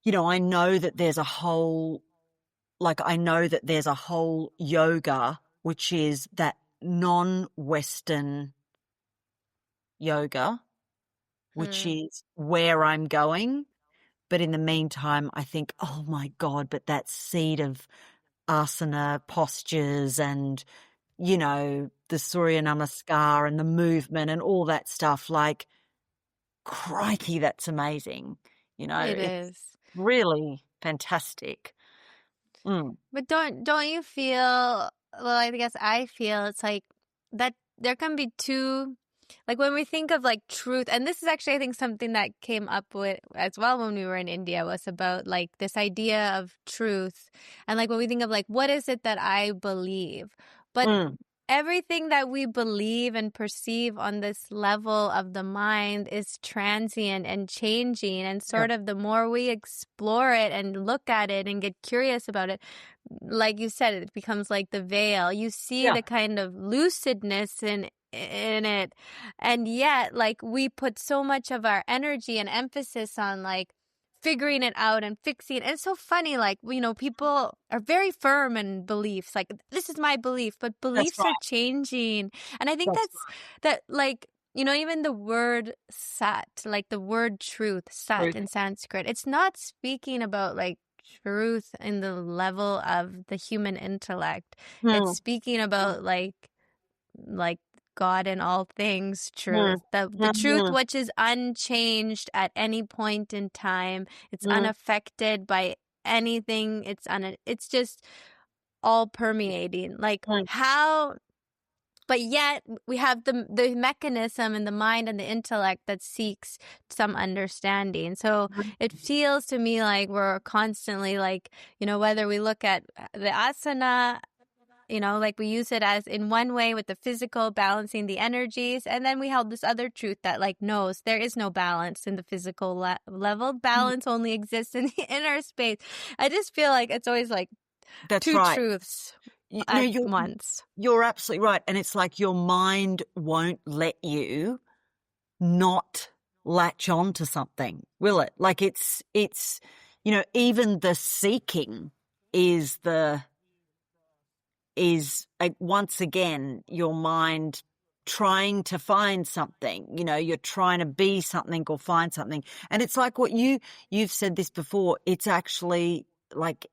I know that there's a whole, yoga, which is that non-Western yoga, which Mm. is where I'm going. But in the meantime, I think, oh my God, but that seed of asana postures and, the Surya Namaskar and the movement and all that stuff, like, crikey, that's amazing. It It's is. really fantastic. Mm, But don't you feel, well, I guess I feel it's like that there can be two, like when we think of like truth, and this is actually I think something that came up with as well when we were in India, was about like this idea of truth. And like when we think of like what is it that I believe? But mm, everything that we believe and perceive on this level of the mind is transient and changing. And sort of the more we explore it and look at it and get curious about it, like you said, it becomes like the veil. You see the kind of lucidness in it. And yet, like, we put so much of our energy and emphasis on like figuring it out and fixing it. And it's so funny, like, you know, people are very firm in beliefs, like, this is my belief, but beliefs are changing. And I think that, like, you know, even the word sat, like the word truth, sat in Sanskrit, it's not speaking about like truth in the level of the human intellect. It's speaking about like God in all things, truth. The truth which is unchanged at any point in time. It's unaffected by anything. It's just all permeating. Like how, but yet we have the mechanism in the mind and the intellect that seeks some understanding. So it feels to me like we're constantly like, you know, whether we look at the asana, you know, like we use it as in one way with the physical, balancing the energies. And then we held this other truth that like knows there is no balance in the physical level. Balance only exists in the inner space. I just feel like it's always like two truths at once. You're absolutely right. And it's like your mind won't let you not latch on to something, will it? Like it's, you know, even the seeking is once again your mind trying to find something. You know, you're trying to be something or find something. And it's like what you've said this before, it's actually like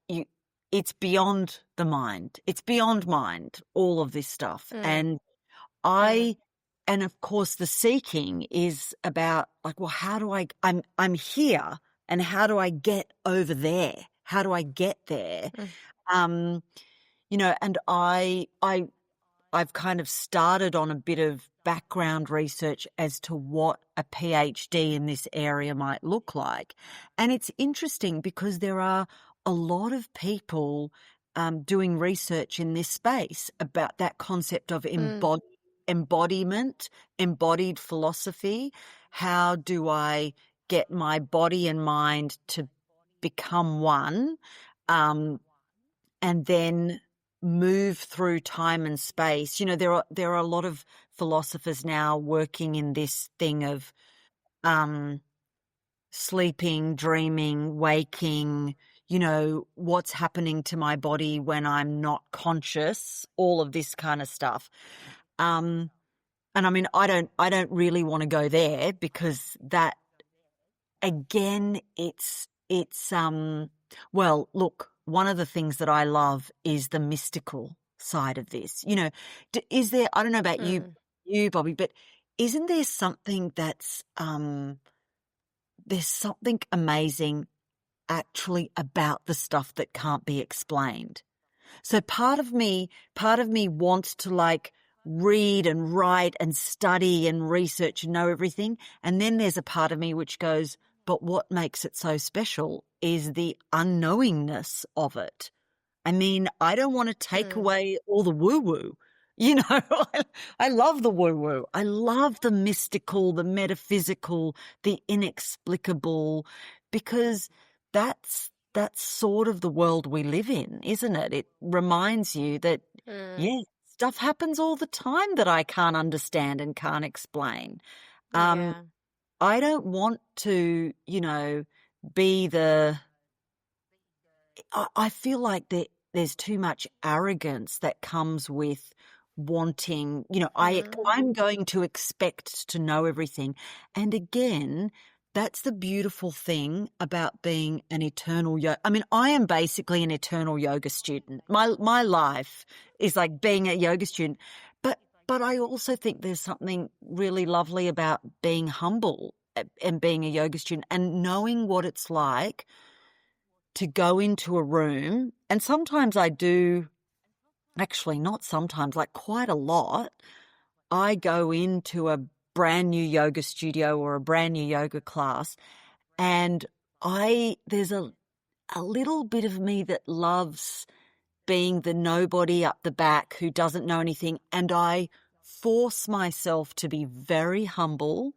it's beyond the mind. It's beyond mind, all of this stuff. And and of course the seeking is about like, well, how do I'm here and how do I get over there? How do I get there? You know, and I've kind of started on a bit of background research as to what a PhD in this area might look like. And it's interesting because there are a lot of people doing research in this space about that concept of embodiment, embodied philosophy. How do I get my body and mind to become one? And then move through time and space. You know, there are a lot of philosophers now working in this thing of sleeping, dreaming, waking, you know, what's happening to my body when I'm not conscious, all of this kind of stuff. And I mean, I don't really want to go there because that, again, it's well, look, one of the things that I love is the mystical side of this. You know, is there, I don't know about you, Bobby, but isn't there something that's, there's something amazing actually about the stuff that can't be explained. So part of me wants to like read and write and study and research and know everything. And then there's a part of me which goes, but what makes it so special is the unknowingness of it. I mean, I don't want to take away all the woo-woo. You know, I love the woo-woo. I love the mystical, the metaphysical, the inexplicable, because that's sort of the world we live in, isn't it? It reminds you that, yeah, stuff happens all the time that I can't understand and can't explain. I don't want to, you know, be I feel like there's too much arrogance that comes with wanting, you know, I'm going to expect to know everything. And again, that's the beautiful thing about being an eternal yoga. I mean, I am basically an eternal yoga student. My life is like being a yoga student. But I also think there's something really lovely about being humble and being a yoga student and knowing what it's like to go into a room. And sometimes I do, actually not sometimes, like quite a lot. I go into a brand new yoga studio or a brand new yoga class, and there's a little bit of me that loves being the nobody up the back who doesn't know anything. And I force myself to be very humble,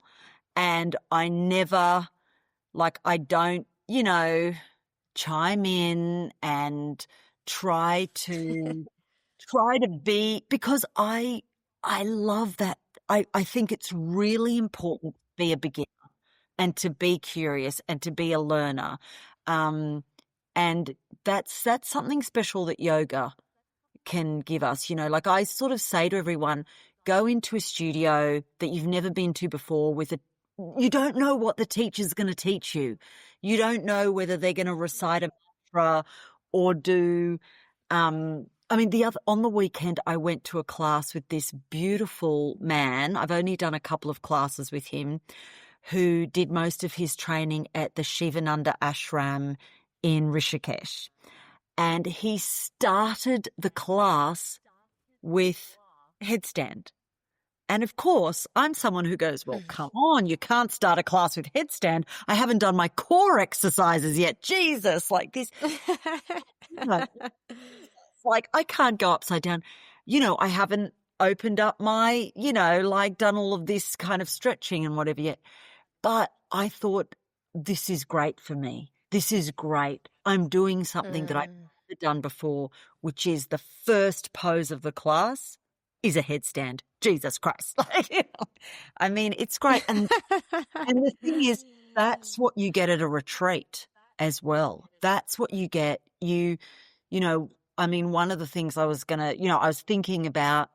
and I never, like, I don't, chime in and try to be, because I love that. I think it's really important to be a beginner and to be curious and to be a learner. And that's something special that yoga can give us. Like I sort of say to everyone, go into a studio that you've never been to before you don't know what the teacher's going to teach you. You don't know whether they're going to recite a mantra or do, on the weekend, I went to a class with this beautiful man. I've only done a couple of classes with him, who did most of his training at the Shivananda Ashram in Rishikesh. And he started the class with headstand. And of course, I'm someone who goes, well, come on, you can't start a class with headstand. I haven't done my core exercises yet. Jesus, like this. Like I can't go upside down. I haven't opened up my, done all of this kind of stretching and whatever yet. But I thought, this is great for me. This is great. I'm doing something that I've never done before, which is the first pose of the class is a headstand. Jesus Christ. It's great. And the thing is, that's what you get at a retreat as well. That's what you get. One of the things I was thinking about,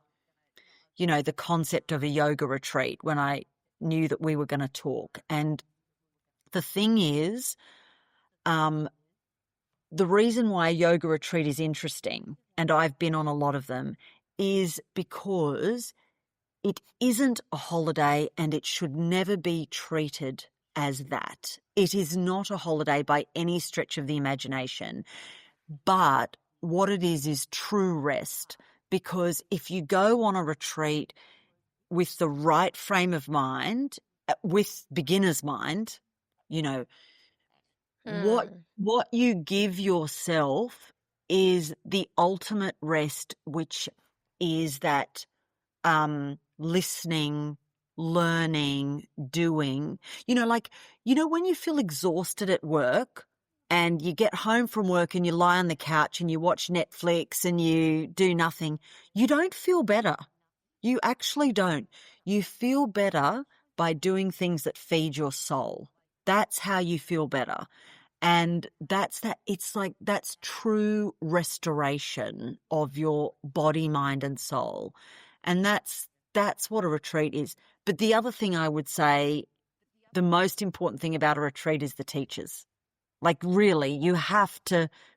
the concept of a yoga retreat when I knew that we were going to talk. And the thing is, the reason why a yoga retreat is interesting, and I've been on a lot of them, is because it isn't a holiday and it should never be treated as that. It is not a holiday by any stretch of the imagination, but what it is true rest. Because if you go on a retreat with the right frame of mind, with beginner's mind, what you give yourself is the ultimate rest, which is that listening, learning, doing. When you feel exhausted at work and you get home from work and you lie on the couch and you watch Netflix and you do nothing, you don't feel better. You actually don't. You feel better by doing things that feed your soul. That's how you feel better. And that's true restoration of your body, mind, and soul. And that's what a retreat is. But the other thing I would say, the most important thing about a retreat is the teachers. Like really,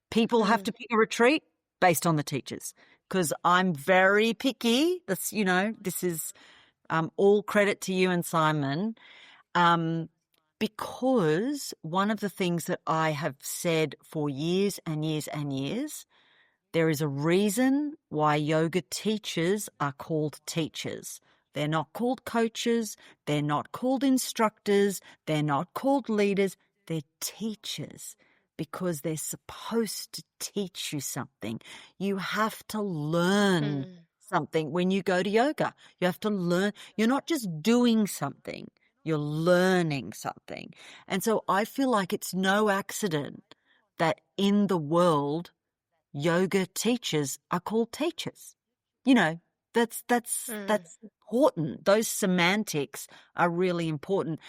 people have to pick a retreat based on the teachers. Because I'm very picky. This is all credit to you and Simon. Because one of the things that I have said for years and years and years, there is a reason why yoga teachers are called teachers. They're not called coaches. They're not called instructors. They're not called leaders. They're teachers, because they're supposed to teach you something. You have to learn something when you go to yoga. You have to learn. You're not just doing something. You're learning something. And so I feel like it's no accident that in the world, yoga teachers are called teachers. That's important. Those semantics are really important.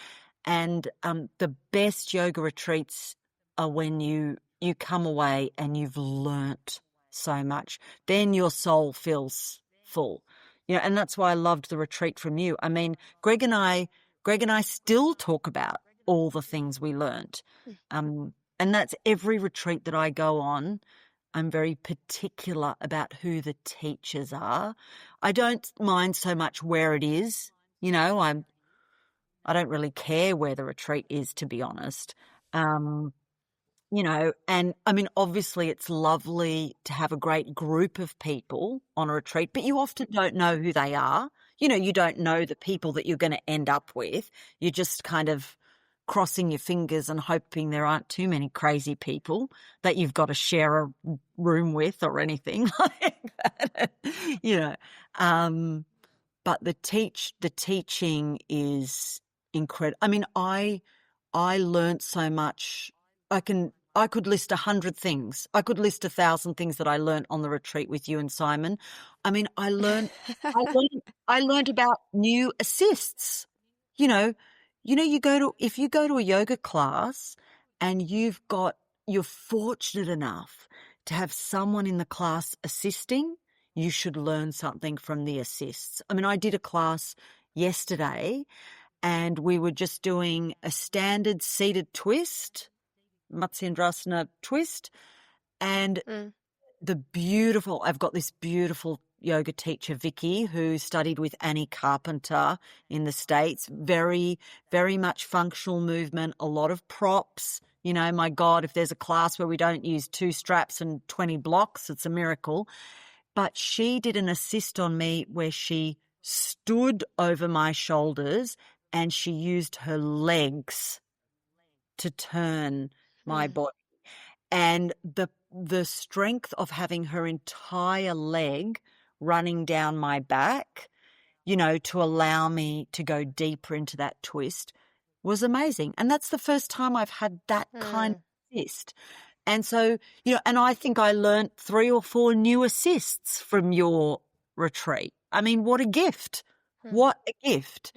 And the best yoga retreats are when you come away and you've learnt so much. Then your soul feels full. And that's why I loved the retreat from you. I mean, Greg and I still talk about all the things we learnt. And that's every retreat that I go on. I'm very particular about who the teachers are. I don't mind so much where it is. I don't really care where the retreat is, to be honest. And obviously it's lovely to have a great group of people on a retreat, but you often don't know who they are. You don't know the people that you're going to end up with. You just kind of crossing your fingers and hoping there aren't too many crazy people that you've got to share a room with or anything like that, but the teaching is incredible. I mean, I learned so much. I could list 100 things. I could list 1,000 things that I learned on the retreat with you and Simon. I mean, I learned about new assists. You know, if you go to a yoga class and you're fortunate enough to have someone in the class assisting, you should learn something from the assists. I mean, I did a class yesterday and we were just doing a standard seated twist, Matsyendrasana twist, and I've got this beautiful yoga teacher, Vicky, who studied with Annie Carpenter in the States. Very, very much functional movement, a lot of props. You know, my God, if there's a class where we don't use 2 straps and 20 blocks, it's a miracle. But she did an assist on me where she stood over my shoulders and she used her legs to turn my body. And the strength of having her entire leg running down my back, to allow me to go deeper into that twist was amazing. And that's the first time I've had that kind of assist. And so, and I think I learnt 3 or 4 new assists from your retreat. I mean, what a gift. What a gift.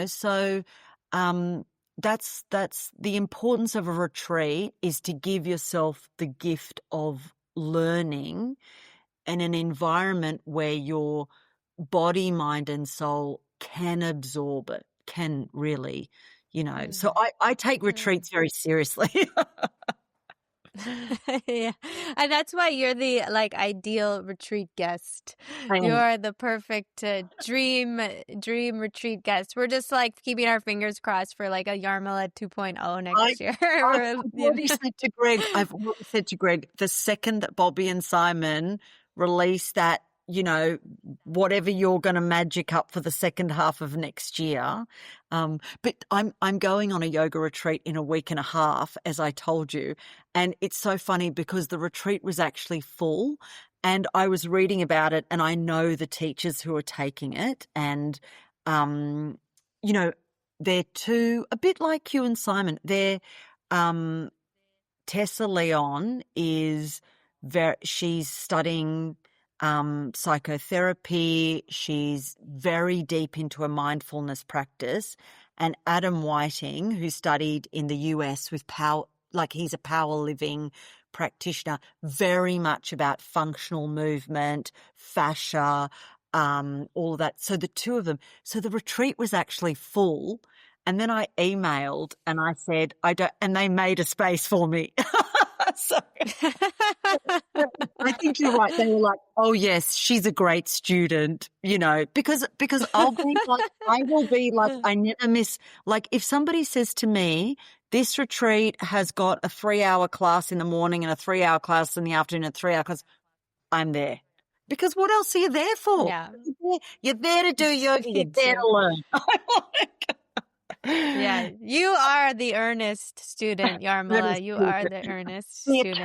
So that's the importance of a retreat, is to give yourself the gift of learning in an environment where your body, mind and soul can absorb it, can really, So I take retreats very seriously. Yeah. And that's why you're the ideal retreat guest. I am. You're the perfect dream retreat guest. We're just keeping our fingers crossed for a Yarmila 2.0 next year. I've already said to Greg, the second that Bobby and Simon release that, whatever you're going to magic up for the second half of next year. But I'm going on a yoga retreat in a week and a half, as I told you. And it's so funny because the retreat was actually full and I was reading about it and I know the teachers who are taking it. And, they're a bit like you and Simon. They're, Tessa Leon she's studying psychotherapy. She's very deep into a mindfulness practice. And Adam Whiting, who studied in the US with he's a power living practitioner, very much about functional movement, fascia, all of that. So the two of them. So the retreat was actually full. And then I emailed and I said, and they made a space for me. So I think you're right. They were like, oh yes, she's a great student, because I will be like, I never miss, if somebody says to me, this retreat has got a 3-hour class in the morning and a 3-hour class in the afternoon and a 3-hour class, I'm there. Because what else are you there for? Yeah. You're there to do yoga. You're there to learn. Yeah, you are the earnest student, Yarmila. You are the earnest student.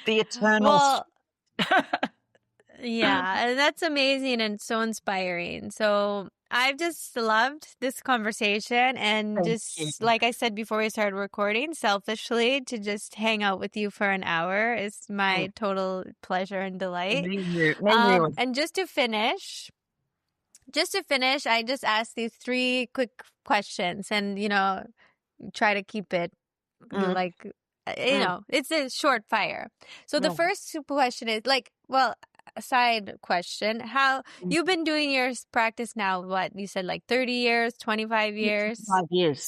The eternal. Well, yeah, and that's amazing and so inspiring. So I've just loved this conversation and like I said before we started recording, selfishly, to just hang out with you for an hour is my total pleasure and delight. And just to finish, I just asked these 3 quick questions and, try to keep it it's a short fire. So the first question is a side question. How you've been doing your practice now, what you said, 30 years, 25 years?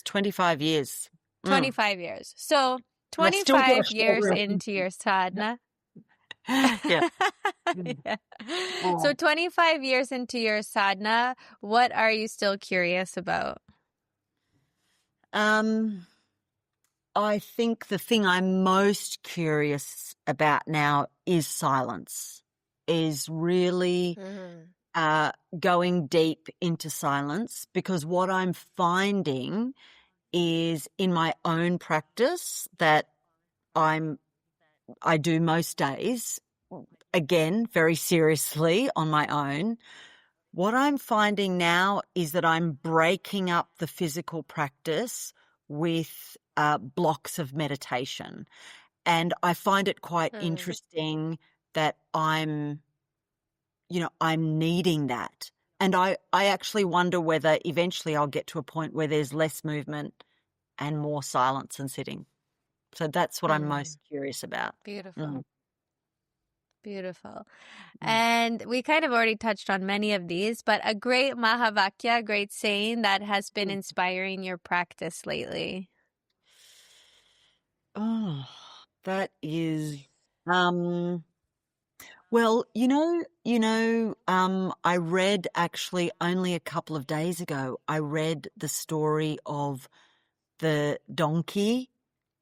25 years. 25 years. So 25 years into your sadhana. Yeah. Yeah. So 25 years into your sadhana, what are you still curious about? I think the thing I'm most curious about now is silence, is really going deep into silence, because what I'm finding is in my own practice that I do most days, again, very seriously on my own. What I'm finding now is that I'm breaking up the physical practice with blocks of meditation. And I find it quite interesting that I'm needing that. And I actually wonder whether eventually I'll get to a point where there's less movement and more silence and sitting. So that's what I'm most curious about. Beautiful. Beautiful. Mm. And we kind of already touched on many of these, but a great Mahavakya, a great saying that has been inspiring your practice lately. Oh, that is, well, I read actually only a couple of days ago, I read the story of the donkey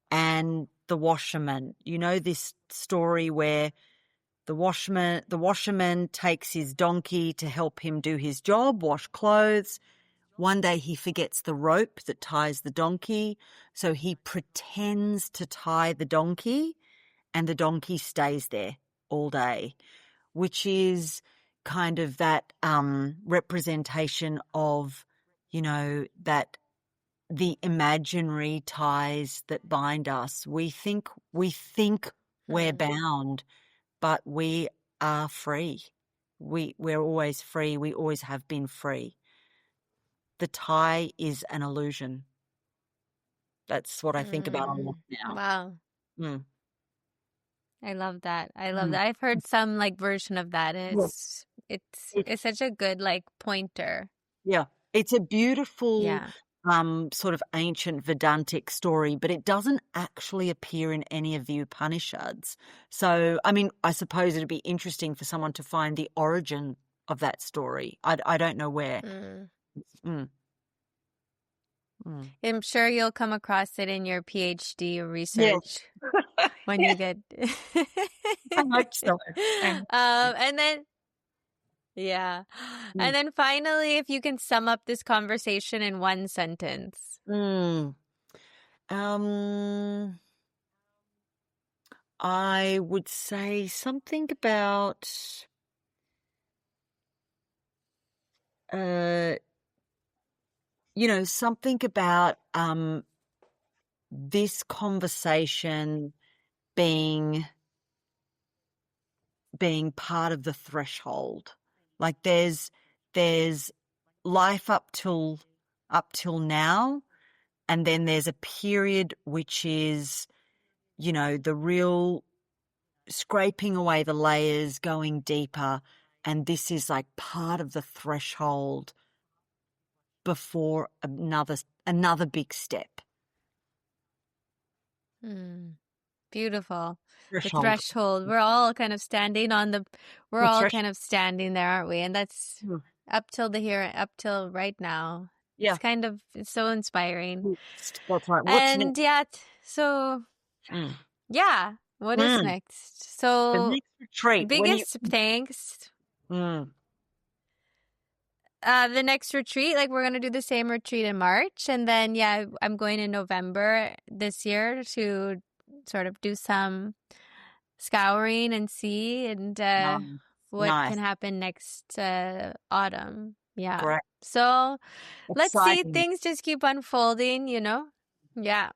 and the washerman. You know, this story where the washerman takes his donkey to help him do his job, wash clothes. One day he forgets the rope that ties the donkey, so he pretends to tie the donkey, and the donkey stays there all day, which is kind of that representation of, that the imaginary ties that bind us. We think we're bound, but we are free. We're always free. We always have been free. The tie is an illusion. That's what I think about a lot now. Wow. Mm. I love that. I love Mm. that. I've heard some like version of that. Yeah. It's such a good like pointer. Yeah. It's a beautiful Yeah. sort of ancient Vedantic story, but it doesn't actually appear in any of the Upanishads. So, I mean, I suppose it'd be interesting for someone to find the origin of that story. I don't know where. Mm. Mm. I'm sure you'll come across it in your PhD Yes. research when you get. I hope so. And then, yeah. And then finally, if you can sum up this conversation in one sentence. I would say something about something about this conversation being part of the threshold. Like there's life up till now, and then there's a period which is, the real scraping away the layers, going deeper, and this is like part of the threshold before another big step. Beautiful. The Threshold. threshold. We're all kind of standing on the. We're all kind of standing there, aren't we? And that's up till right now. Yeah. It's so inspiring. That's right. What's next? Yeah. What is next? So the next retreat. Biggest thanks. The next retreat, like we're gonna do the same retreat in March, and then I'm going in November this year to sort of do some scouring and see and what can happen next autumn. Yeah. Correct. So let's see. Things just keep unfolding, Yeah.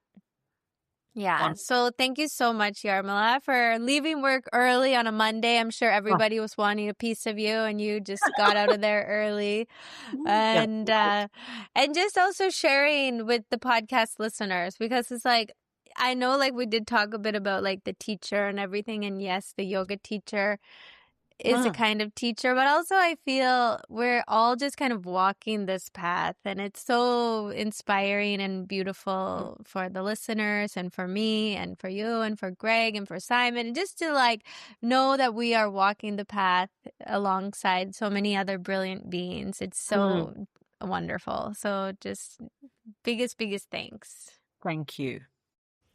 Yeah. So thank you so much, Yarmila, for leaving work early on a Monday. I'm sure everybody was wanting a piece of you and you just got out of there early. And just also sharing with the podcast listeners, because it's like, I know like we did talk a bit about like the teacher and everything. And yes, the yoga teacher is a kind of teacher, but also I feel we're all just kind of walking this path, and it's so inspiring and beautiful for the listeners and for me and for you and for Greg and for Simon, and just to like know that we are walking the path alongside so many other brilliant beings. It's so wonderful. So just biggest thanks. Thank you.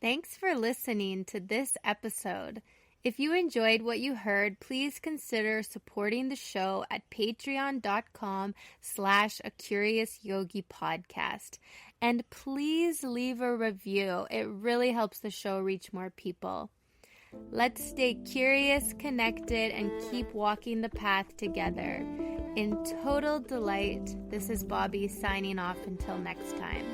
Thanks for listening to this episode. If you enjoyed what you heard, please consider supporting the show at patreon.com/acuriousYogiPodcast. And please leave a review. It really helps the show reach more people. Let's stay curious, connected, and keep walking the path together. In total delight, this is Bobby signing off until next time.